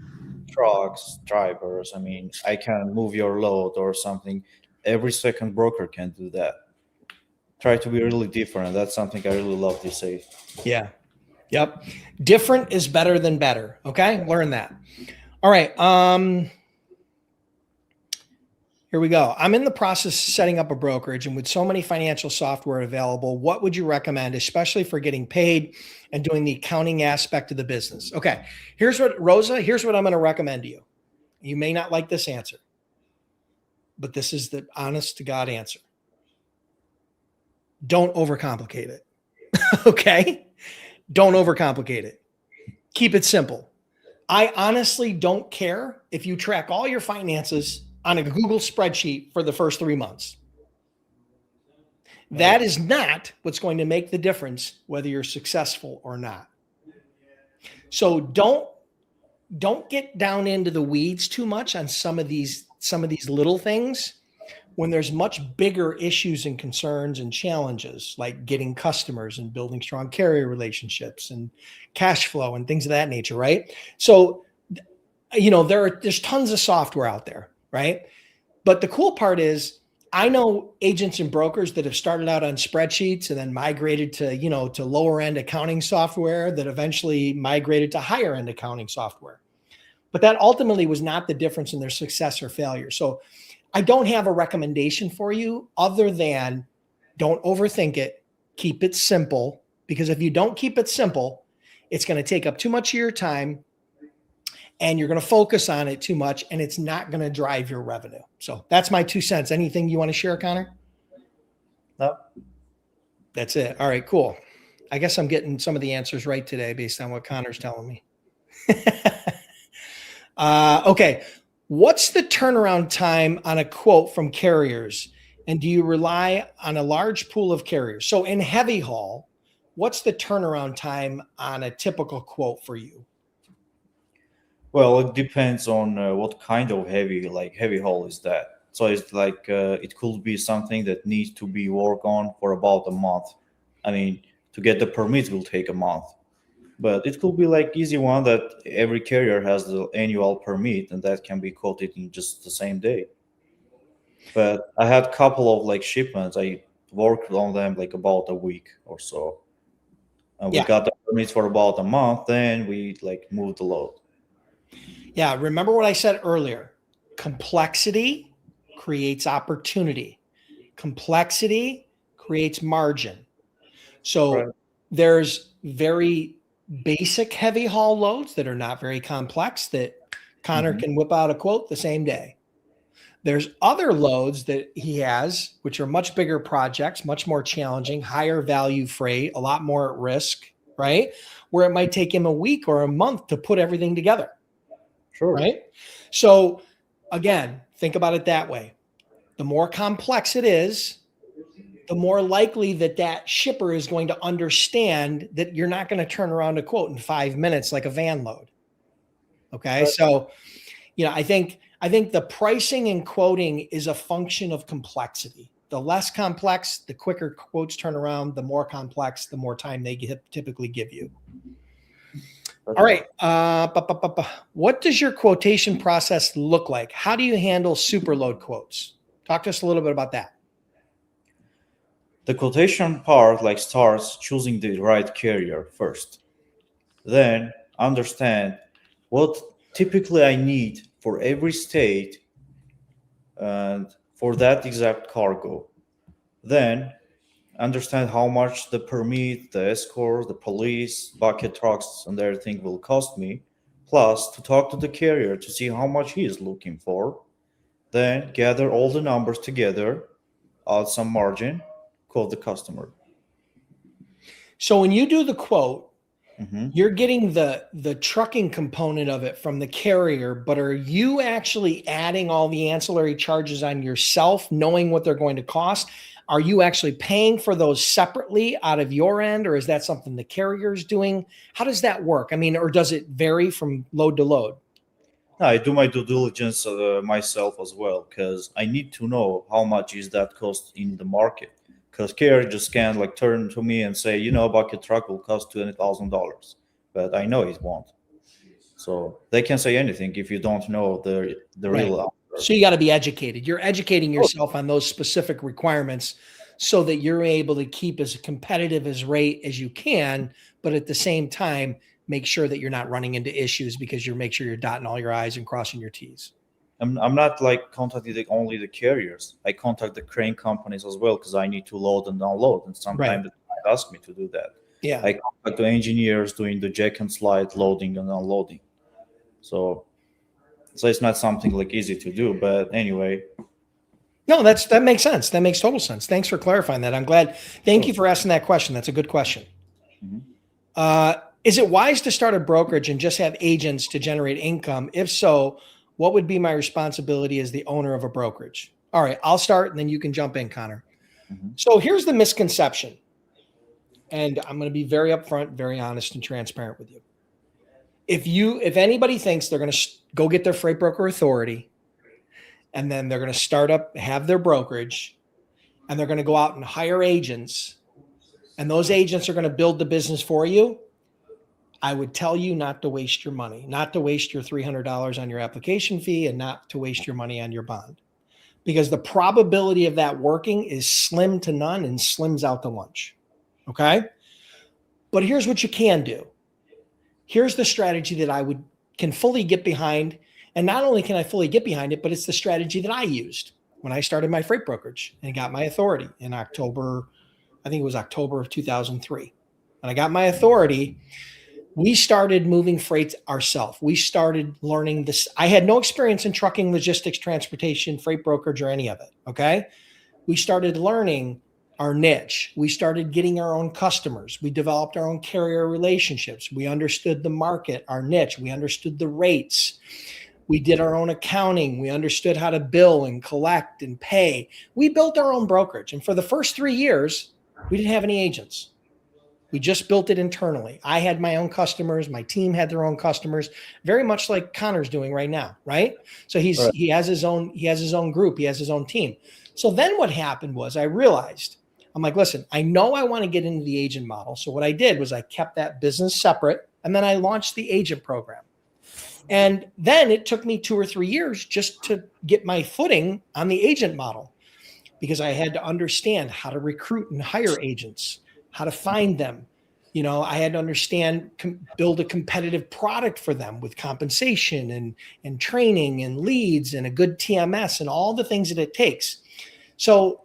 Trucks, drivers. I mean, I can move your load or something. Every second broker can do that. Try to be really different. That's something I really love to say. Yeah. Yep. Different is better than better. Okay. Learn that. All right. Here we go. I'm in the process of setting up a brokerage, and with so many financial software available, what would you recommend, especially for getting paid and doing the accounting aspect of the business? Okay. Here's what I'm going to recommend to you. You may not like this answer, but this is the honest to God answer. Don't overcomplicate it. Okay. Don't overcomplicate it. Keep it simple. I honestly don't care if you track all your finances on a Google spreadsheet for the first 3 months. That is not what's going to make the difference whether you're successful or not. So don't get down into the weeds too much on some of these little things. when there's much bigger issues and concerns and challenges, like getting customers and building strong carrier relationships and cash flow and things of that nature, right? So, there's tons of software out there, right? But the cool part is I know agents and brokers that have started out on spreadsheets and then migrated to lower end accounting software that eventually migrated to higher end accounting software. But that ultimately was not the difference in their success or failure. So I don't have a recommendation for you other than don't overthink it. Keep it simple, because if you don't keep it simple, it's going to take up too much of your time and you're going to focus on it too much and it's not going to drive your revenue. So that's my 2 cents. Anything you want to share, Connor? No. That's it. All right, cool. I guess I'm getting some of the answers right today based on what Connor's telling me. Okay. What's the turnaround time on a quote from carriers? And do you rely on a large pool of carriers? So in heavy haul, what's the turnaround time on a typical quote for you? Well, it depends on what kind of heavy haul is that. So it's like it could be something that needs to be worked on for about a month. I mean, to get the permits will take a month. But it could be like easy one that every carrier has the annual permit and that can be quoted in just the same day. But I had a couple of like shipments. I worked on them like about a week or so. And we Yeah. got the permits for about a month, then we like moved the load. Yeah. Remember what I said earlier. Complexity creates opportunity. Complexity creates margin. Right. So there's very basic heavy haul loads that are not very complex that Connor Hmm. can whip out a quote the same day. There's other loads that he has, which are much bigger projects, much more challenging, higher value freight, a lot more at risk, right? Where it might take him a week or a month to put everything together, Sure. right? So again, think about it that way. The more complex it is, the more likely that shipper is going to understand that you're not going to turn around a quote in 5 minutes like a van load. Okay. Right. So, I think the pricing and quoting is a function of complexity. The less complex, the quicker quotes turn around. The more complex, the more time they typically give you. All right. What does your quotation process look like? How do you handle super load quotes? Talk to us a little bit about that. The quotation part like starts choosing the right carrier first. Then understand what typically I need for every state and for that exact cargo. Then understand how much the permit, the escort, the police, bucket trucks, and everything will cost me. Plus, to talk to the carrier to see how much he is looking for. Then gather all the numbers together, add some margin, quote the customer. So when you do the quote, Mhm. you're getting the trucking component of it from the carrier, but are you actually adding all the ancillary charges on yourself, knowing what they're going to cost? Are you actually paying for those separately out of your end, or is that something the carrier is doing? How does that work? I mean, or does it vary from load to load? I do my due diligence myself as well because I need to know how much is that cost in the market. Because carrier just can't like turn to me and say, a bucket truck will cost $20,000, but I know it won't. So they can say anything if you don't know the Right. real answer. So you got to be educated. You're educating Oh, yourself on those specific requirements so that you're able to keep as competitive as rate as you can, but at the same time, make sure that you're not running into issues because you make sure you're dotting all your I's and crossing your T's. I'm not like contacting only the carriers. I contact the crane companies as well because I need to load and unload, and Right. sometimes they might ask me to do that. Yeah. I contact the engineers doing the jack and slide loading and unloading. So it's not something like easy to do, but anyway. No, that makes sense. That makes total sense. Thanks for clarifying that. I'm glad. Thank you for asking that question. That's a good question. Mhm. Is it wise to start a brokerage and just have agents to generate income? If so, what would be my responsibility as the owner of a brokerage? All right, I'll start and then you can jump in, Connor. Mhm. So here's the misconception. And I'm going to be very upfront, very honest and transparent with you. If anybody thinks they're going to go get their freight broker authority and then they're going to have their brokerage, and they're going to go out and hire agents, and those agents are going to build the business for you, I would tell you not to waste your money, not to waste your $300 on your application fee, and not to waste your money on your bond, because the probability of that working is slim to none and slims out to lunch. Okay. But here's what you can do. Here's the strategy that can fully get behind. And not only can I fully get behind it, but it's the strategy that I used when I started my freight brokerage and got my authority in October. I think it was October of 2003. When I got my authority, we started moving freight ourselves. We started learning this. I had no experience in trucking, logistics, transportation, freight brokerage, or any of it. Okay. We started learning our niche. We started getting our own customers. We developed our own carrier relationships. We understood the market, our niche. We understood the rates. We did our own accounting. We understood how to bill and collect and pay. We built our own brokerage. And for the first 3 years, we didn't have any agents. We just built it internally. I had my own customers. My team had their own customers, very much like Conor's doing right now, right? So he has his own group. He has his own team. So then what happened was I realized, I'm like, listen, I know I want to get into the agent model. So what I did was I kept that business separate, and then I launched the agent program. And then it took me 2 or 3 years just to get my footing on the agent model, because I had to understand how to recruit and hire agents, how to find them. I had to understand, build a competitive product for them with compensation and training and leads and a good TMS and all the things that it takes. So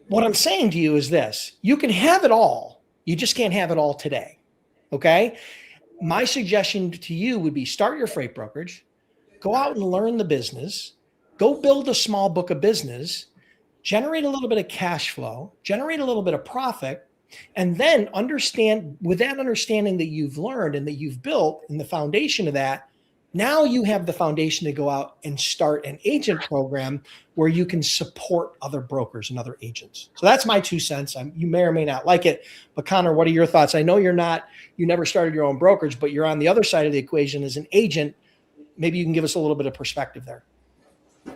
what I'm saying to you is this: you can have it all. You just can't have it all today. Okay. My suggestion to you would be start your freight brokerage, go out and learn the business, go build a small book of business, generate a little bit of cash flow, generate a little bit of profit, and then understand, with that understanding that you've learned and that you've built in the foundation of that, now you have the foundation to go out and start an agent program where you can support other brokers and other agents. So that's my 2 cents. You may or may not like it, but Conor, what are your thoughts? I know you never started your own brokerage, but you're on the other side of the equation as an agent. Maybe you can give us a little bit of perspective there.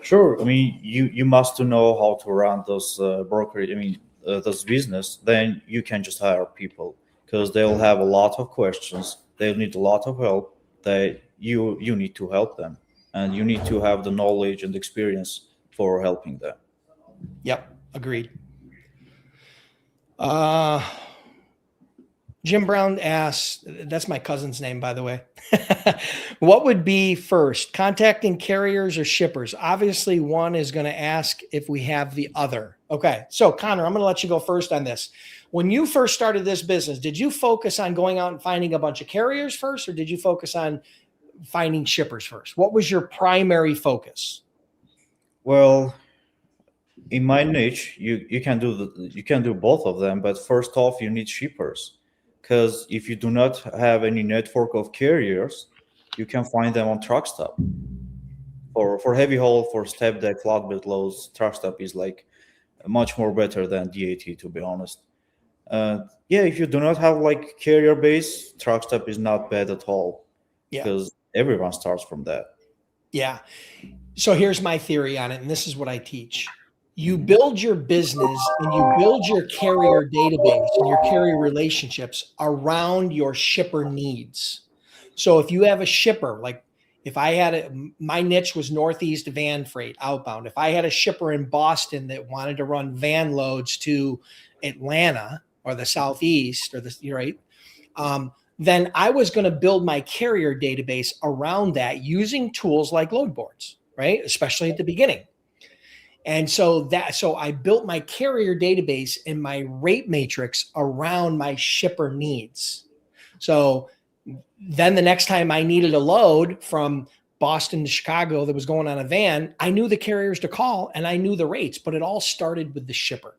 Sure. I mean, you must know how to run those brokerage. Those business. Then you can just hire people, because they'll have a lot of questions. They'll need a lot of help. You need to help them, and you need to have the knowledge and experience for helping them. Yep, agreed. Jim Brown asks, that's my cousin's name, by the way. What would be first, contacting carriers or shippers? Obviously, one is going to ask if we have the other. Okay, so Conor, I'm going to let you go first on this. When you first started this business, did you focus on going out and finding a bunch of carriers first, or did you focus on finding shippers first? What was your primary focus? Well, in my niche, you can do both of them, but first off, you need shippers, because if you do not have any network of carriers, you can find them on truck stop. For heavy haul, for step deck, flatbed loads, truck stop is like much more better than DAT, to be honest. If you do not have like carrier base, truck stop is not bad at all, because everyone starts from that. Yeah. So here's my theory on it, and this is what I teach. You build your business and you build your carrier database and your carrier relationships around your shipper needs. So if you have a shipper, like if I had my niche was Northeast van freight outbound. If I had a shipper in Boston that wanted to run van loads to Atlanta or the Southeast or then I was going to build my carrier database around that using tools like load boards, right? Especially at the beginning. And so I built my carrier database and my rate matrix around my shipper needs. So then the next time I needed a load from Boston to Chicago that was going on a van, I knew the carriers to call and I knew the rates, but it all started with the shipper.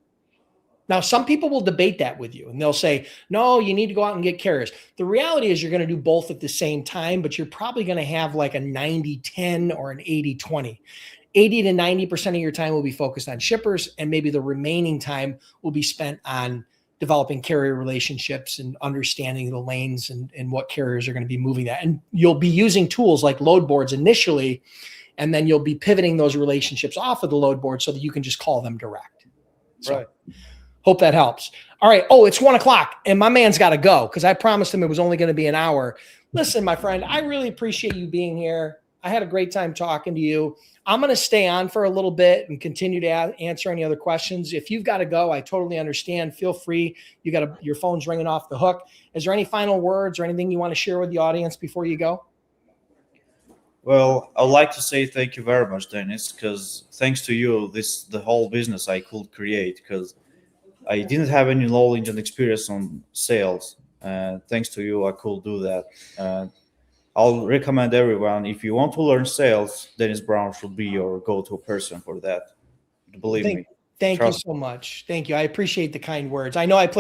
Now, some people will debate that with you and they'll say, no, you need to go out and get carriers. The reality is you're going to do both at the same time, but you're probably going to have like a 90-10 or an 80-20. 80 to 90% of your time will be focused on shippers, and maybe the remaining time will be spent on developing carrier relationships and understanding the lanes and what carriers are going to be moving that. And you'll be using tools like load boards initially And then you'll be pivoting those relationships off of the load board so that you can just call them direct. So Right. hope that helps. All right. Oh, it's 1:00 and my man's got to go because I promised him it was only going to be an hour. Listen, my friend, I really appreciate you being here. I had a great time talking to you. I'm going to stay on for a little bit and continue to answer any other questions. If you've got to go, I totally understand. Feel free. Your phone's ringing off the hook. Is there any final words or anything you want to share with the audience before you go? Well, I'd like to say thank you very much, Dennis, because thanks to you, the whole business I could create, because I didn't have any knowledge and experience on sales. Thanks to you, I could do that. I'll recommend everyone, if you want to learn sales, Dennis Brown should be your go-to person for that. Believe me. Thank you so much. Thank you. I appreciate the kind words. I know I've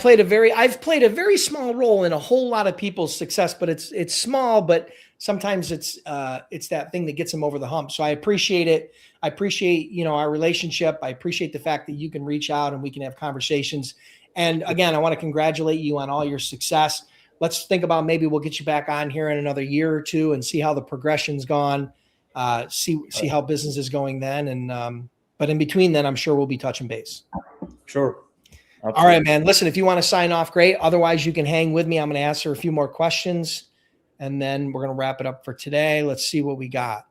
played a very small role in a whole lot of people's success, but it's small, but sometimes it's that thing that gets them over the hump. So I appreciate it. I appreciate, our relationship. I appreciate the fact that you can reach out and we can have conversations. And again, I want to congratulate you on all your success. Let's think about maybe we'll get you back on here in another year or two and see how the progression's gone. See how business is going then. And, but in between then, I'm sure we'll be touching base. Sure. Absolutely. All right, man. Listen, if you want to sign off, great. Otherwise, you can hang with me. I'm going to answer a few more questions, and then we're going to wrap it up for today. Let's see what we got.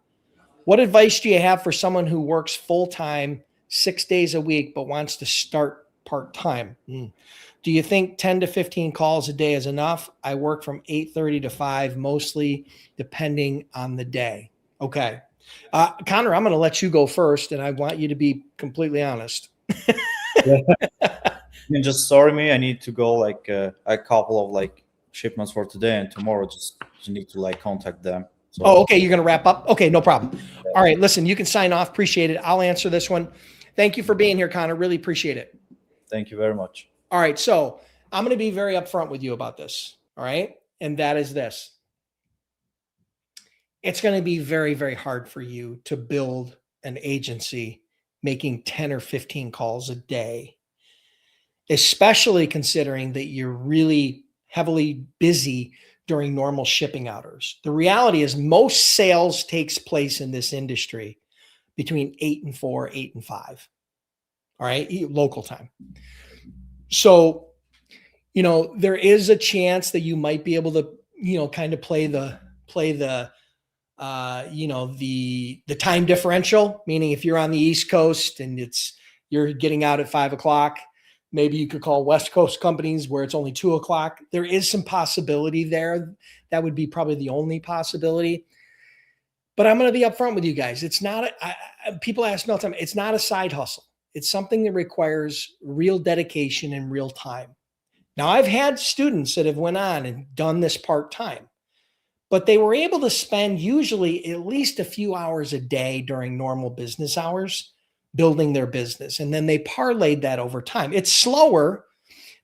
What advice do you have for someone who works full-time 6 days a week but wants to start part-time? Do you think 10 to 15 calls a day is enough? I work from 8:30 to 5, mostly depending on the day. Okay. Conor, I'm going to let you go first, and I want you to be completely honest. You can just sorry me. I need to go like a couple of shipments for today and tomorrow. Just need to contact them. So. Oh, okay. You're going to wrap up. Okay, no problem. All right. Listen, you can sign off. Appreciate it. I'll answer this one. Thank you for being here, Conor. Really appreciate it. Thank you very much. All right. So I'm going to be very upfront with you about this. All right. And that is this. It's going to be very, very hard for you to build an agency making 10 or 15 calls a day, especially considering that you're really heavily busy during normal shipping hours. The reality is most sales takes place in this industry between 8 and 4, 8 and 5. All right. Local time. So, there is a chance that you might be able to, kind of play the time differential, meaning if you're on the East Coast and you're getting out at 5 o'clock, maybe you could call West Coast companies where it's only 2 o'clock. There is some possibility there. That would be probably the only possibility. But I'm going to be upfront with you guys. It's not, people ask me all the time, it's not a side hustle. It's something that requires real dedication and real time. Now, I've had students that have went on and done this part-time, but they were able to spend usually at least a few hours a day during normal business hours building their business. And then they parlayed that over time. It's slower,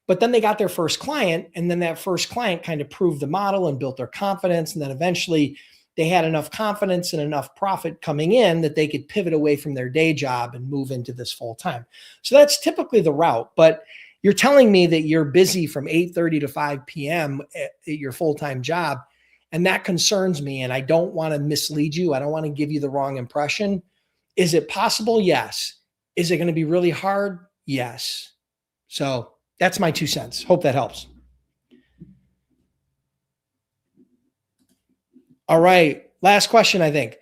but then they got their first client, and then that first client kind of proved the model and built their confidence. And then eventually they had enough confidence and enough profit coming in that they could pivot away from their day job and move into this full time. So that's typically the route. But you're telling me that you're busy from 8:30 to 5 p.m. at your full-time job. And that concerns me. And I don't want to mislead you. I don't want to give you the wrong impression. Is it possible? Yes. Is it going to be really hard? Yes. So that's my 2 cents. Hope that helps. All right. Last question, I think.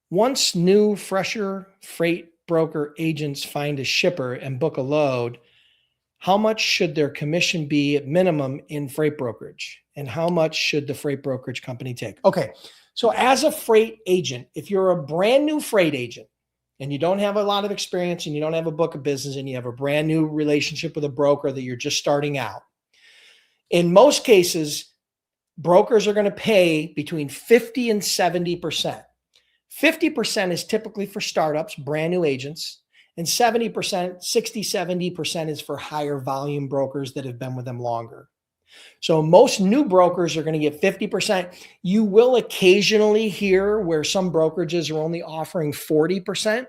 Once new, fresher freight broker agents find a shipper and book a load, how much should their commission be at minimum in freight brokerage? And how much should the freight brokerage company take? Okay. So as a freight agent, if you're a brand new freight agent and you don't have a lot of experience and you don't have a book of business and you have a brand new relationship with a broker that you're just starting out, in most cases, brokers are going to pay between 50 and 70%. 50% is typically for startups, brand new agents, and 70%, 60, 70% is for higher volume brokers that have been with them longer. So most new brokers are going to get 50%. You will occasionally hear where some brokerages are only offering 40%,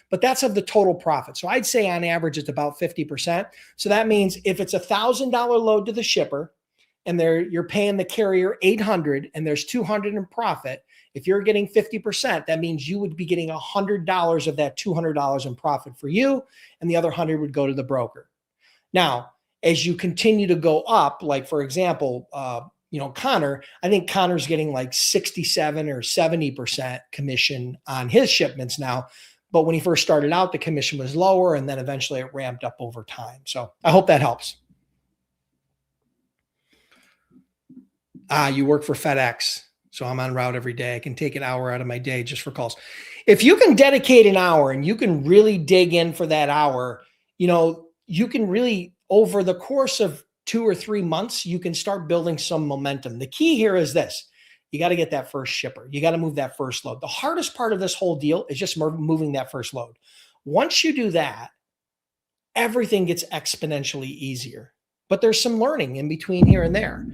but that's of the total profit. So I'd say on average, it's about 50%. So that means if it's $1,000 load to the shipper and you're paying the carrier $800 and there's $200 in profit, If you're getting 50%, that means you would be getting $100 of that $200 in profit for you, and the other 100 would go to the broker. Now, as you continue to go up, like for example, Conor, I think Conor's getting like 67 or 70% commission on his shipments now. But when he first started out, the commission was lower, and then eventually it ramped up over time. So I hope that helps. You work for FedEx. So I'm en route every day. I can take an hour out of my day just for calls. If you can dedicate an hour and you can really dig in for that hour, you can really, over the course of 2 or 3 months, you can start building some momentum. The key here is this. You got to get that first shipper. You got to move that first load. The hardest part of this whole deal is just moving that first load. Once you do that, everything gets exponentially easier. But there's some learning in between here and there.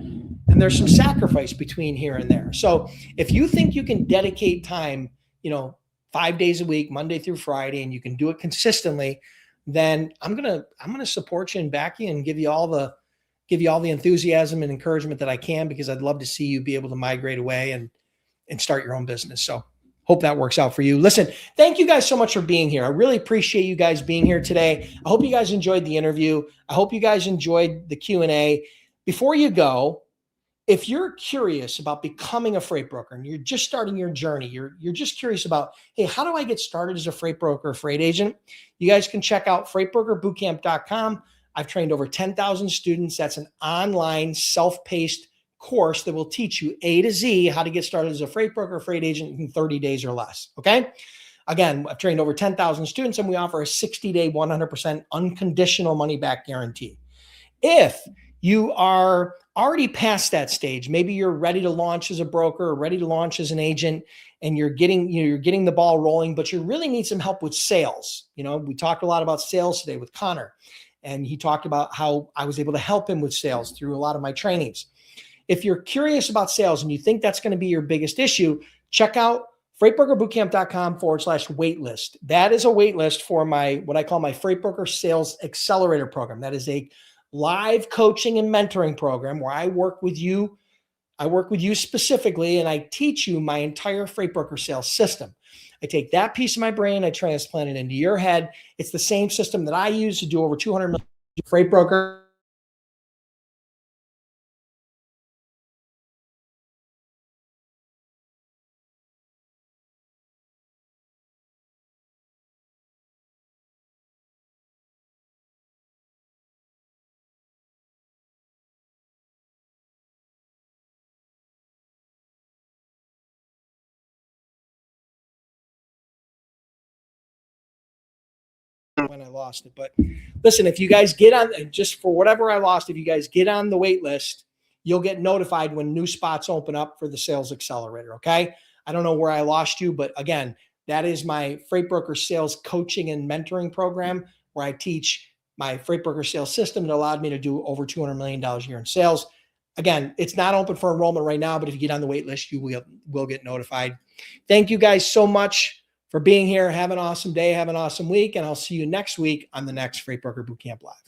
And there's some sacrifice between here and there. So if you think you can dedicate time, 5 days a week, Monday through Friday, and you can do it consistently, then I'm gonna support you and back you and give you all the enthusiasm and encouragement that I can, because I'd love to see you be able to migrate away and start your own business. So hope that works out for you. Listen, thank you guys so much for being here. I really appreciate you guys being here today. I hope you guys enjoyed the interview. I hope you guys enjoyed the Q&A. Before you go, if you're curious about becoming a freight broker and you're just starting your journey, you're just curious about, hey, how do I get started as a freight broker or freight agent? You guys can check out freightbrokerbootcamp.com. I've trained over 10,000 students. That's an online self-paced course that will teach you A to Z how to get started as a freight broker or freight agent in 30 days or less. Okay. Again, I've trained over 10,000 students, and we offer a 60-day, 100% unconditional money back guarantee. If you are already past that stage, maybe you're ready to launch as a broker or ready to launch as an agent, and you're getting the ball rolling, but you really need some help with sales. We talked a lot about sales today with Conor, and he talked about how I was able to help him with sales through a lot of my trainings. If you're curious about sales and you think that's going to be your biggest issue, check out freightbrokerbootcamp.com/waitlist. That is a waitlist for what I call my Freight Broker Sales Accelerator program. That is a live coaching and mentoring program where I work with you. I work with you specifically, and I teach you my entire freight broker sales system. I take that piece of my brain, I transplant it into your head. It's the same system that I use to do over 200 million freight broker. When I lost it. But listen, if you guys get on, just for whatever I lost, if you guys get on the wait list, you'll get notified when new spots open up for the Sales Accelerator. Okay. I don't know where I lost you, but again, that is my freight broker sales coaching and mentoring program where I teach my freight broker sales system that allowed me to do over $200 million a year in sales. Again, it's not open for enrollment right now, but if you get on the wait list, you will get notified. Thank you guys so much for being here. Have an awesome day. Have an awesome week. And I'll see you next week on the next Freight Broker Bootcamp Live.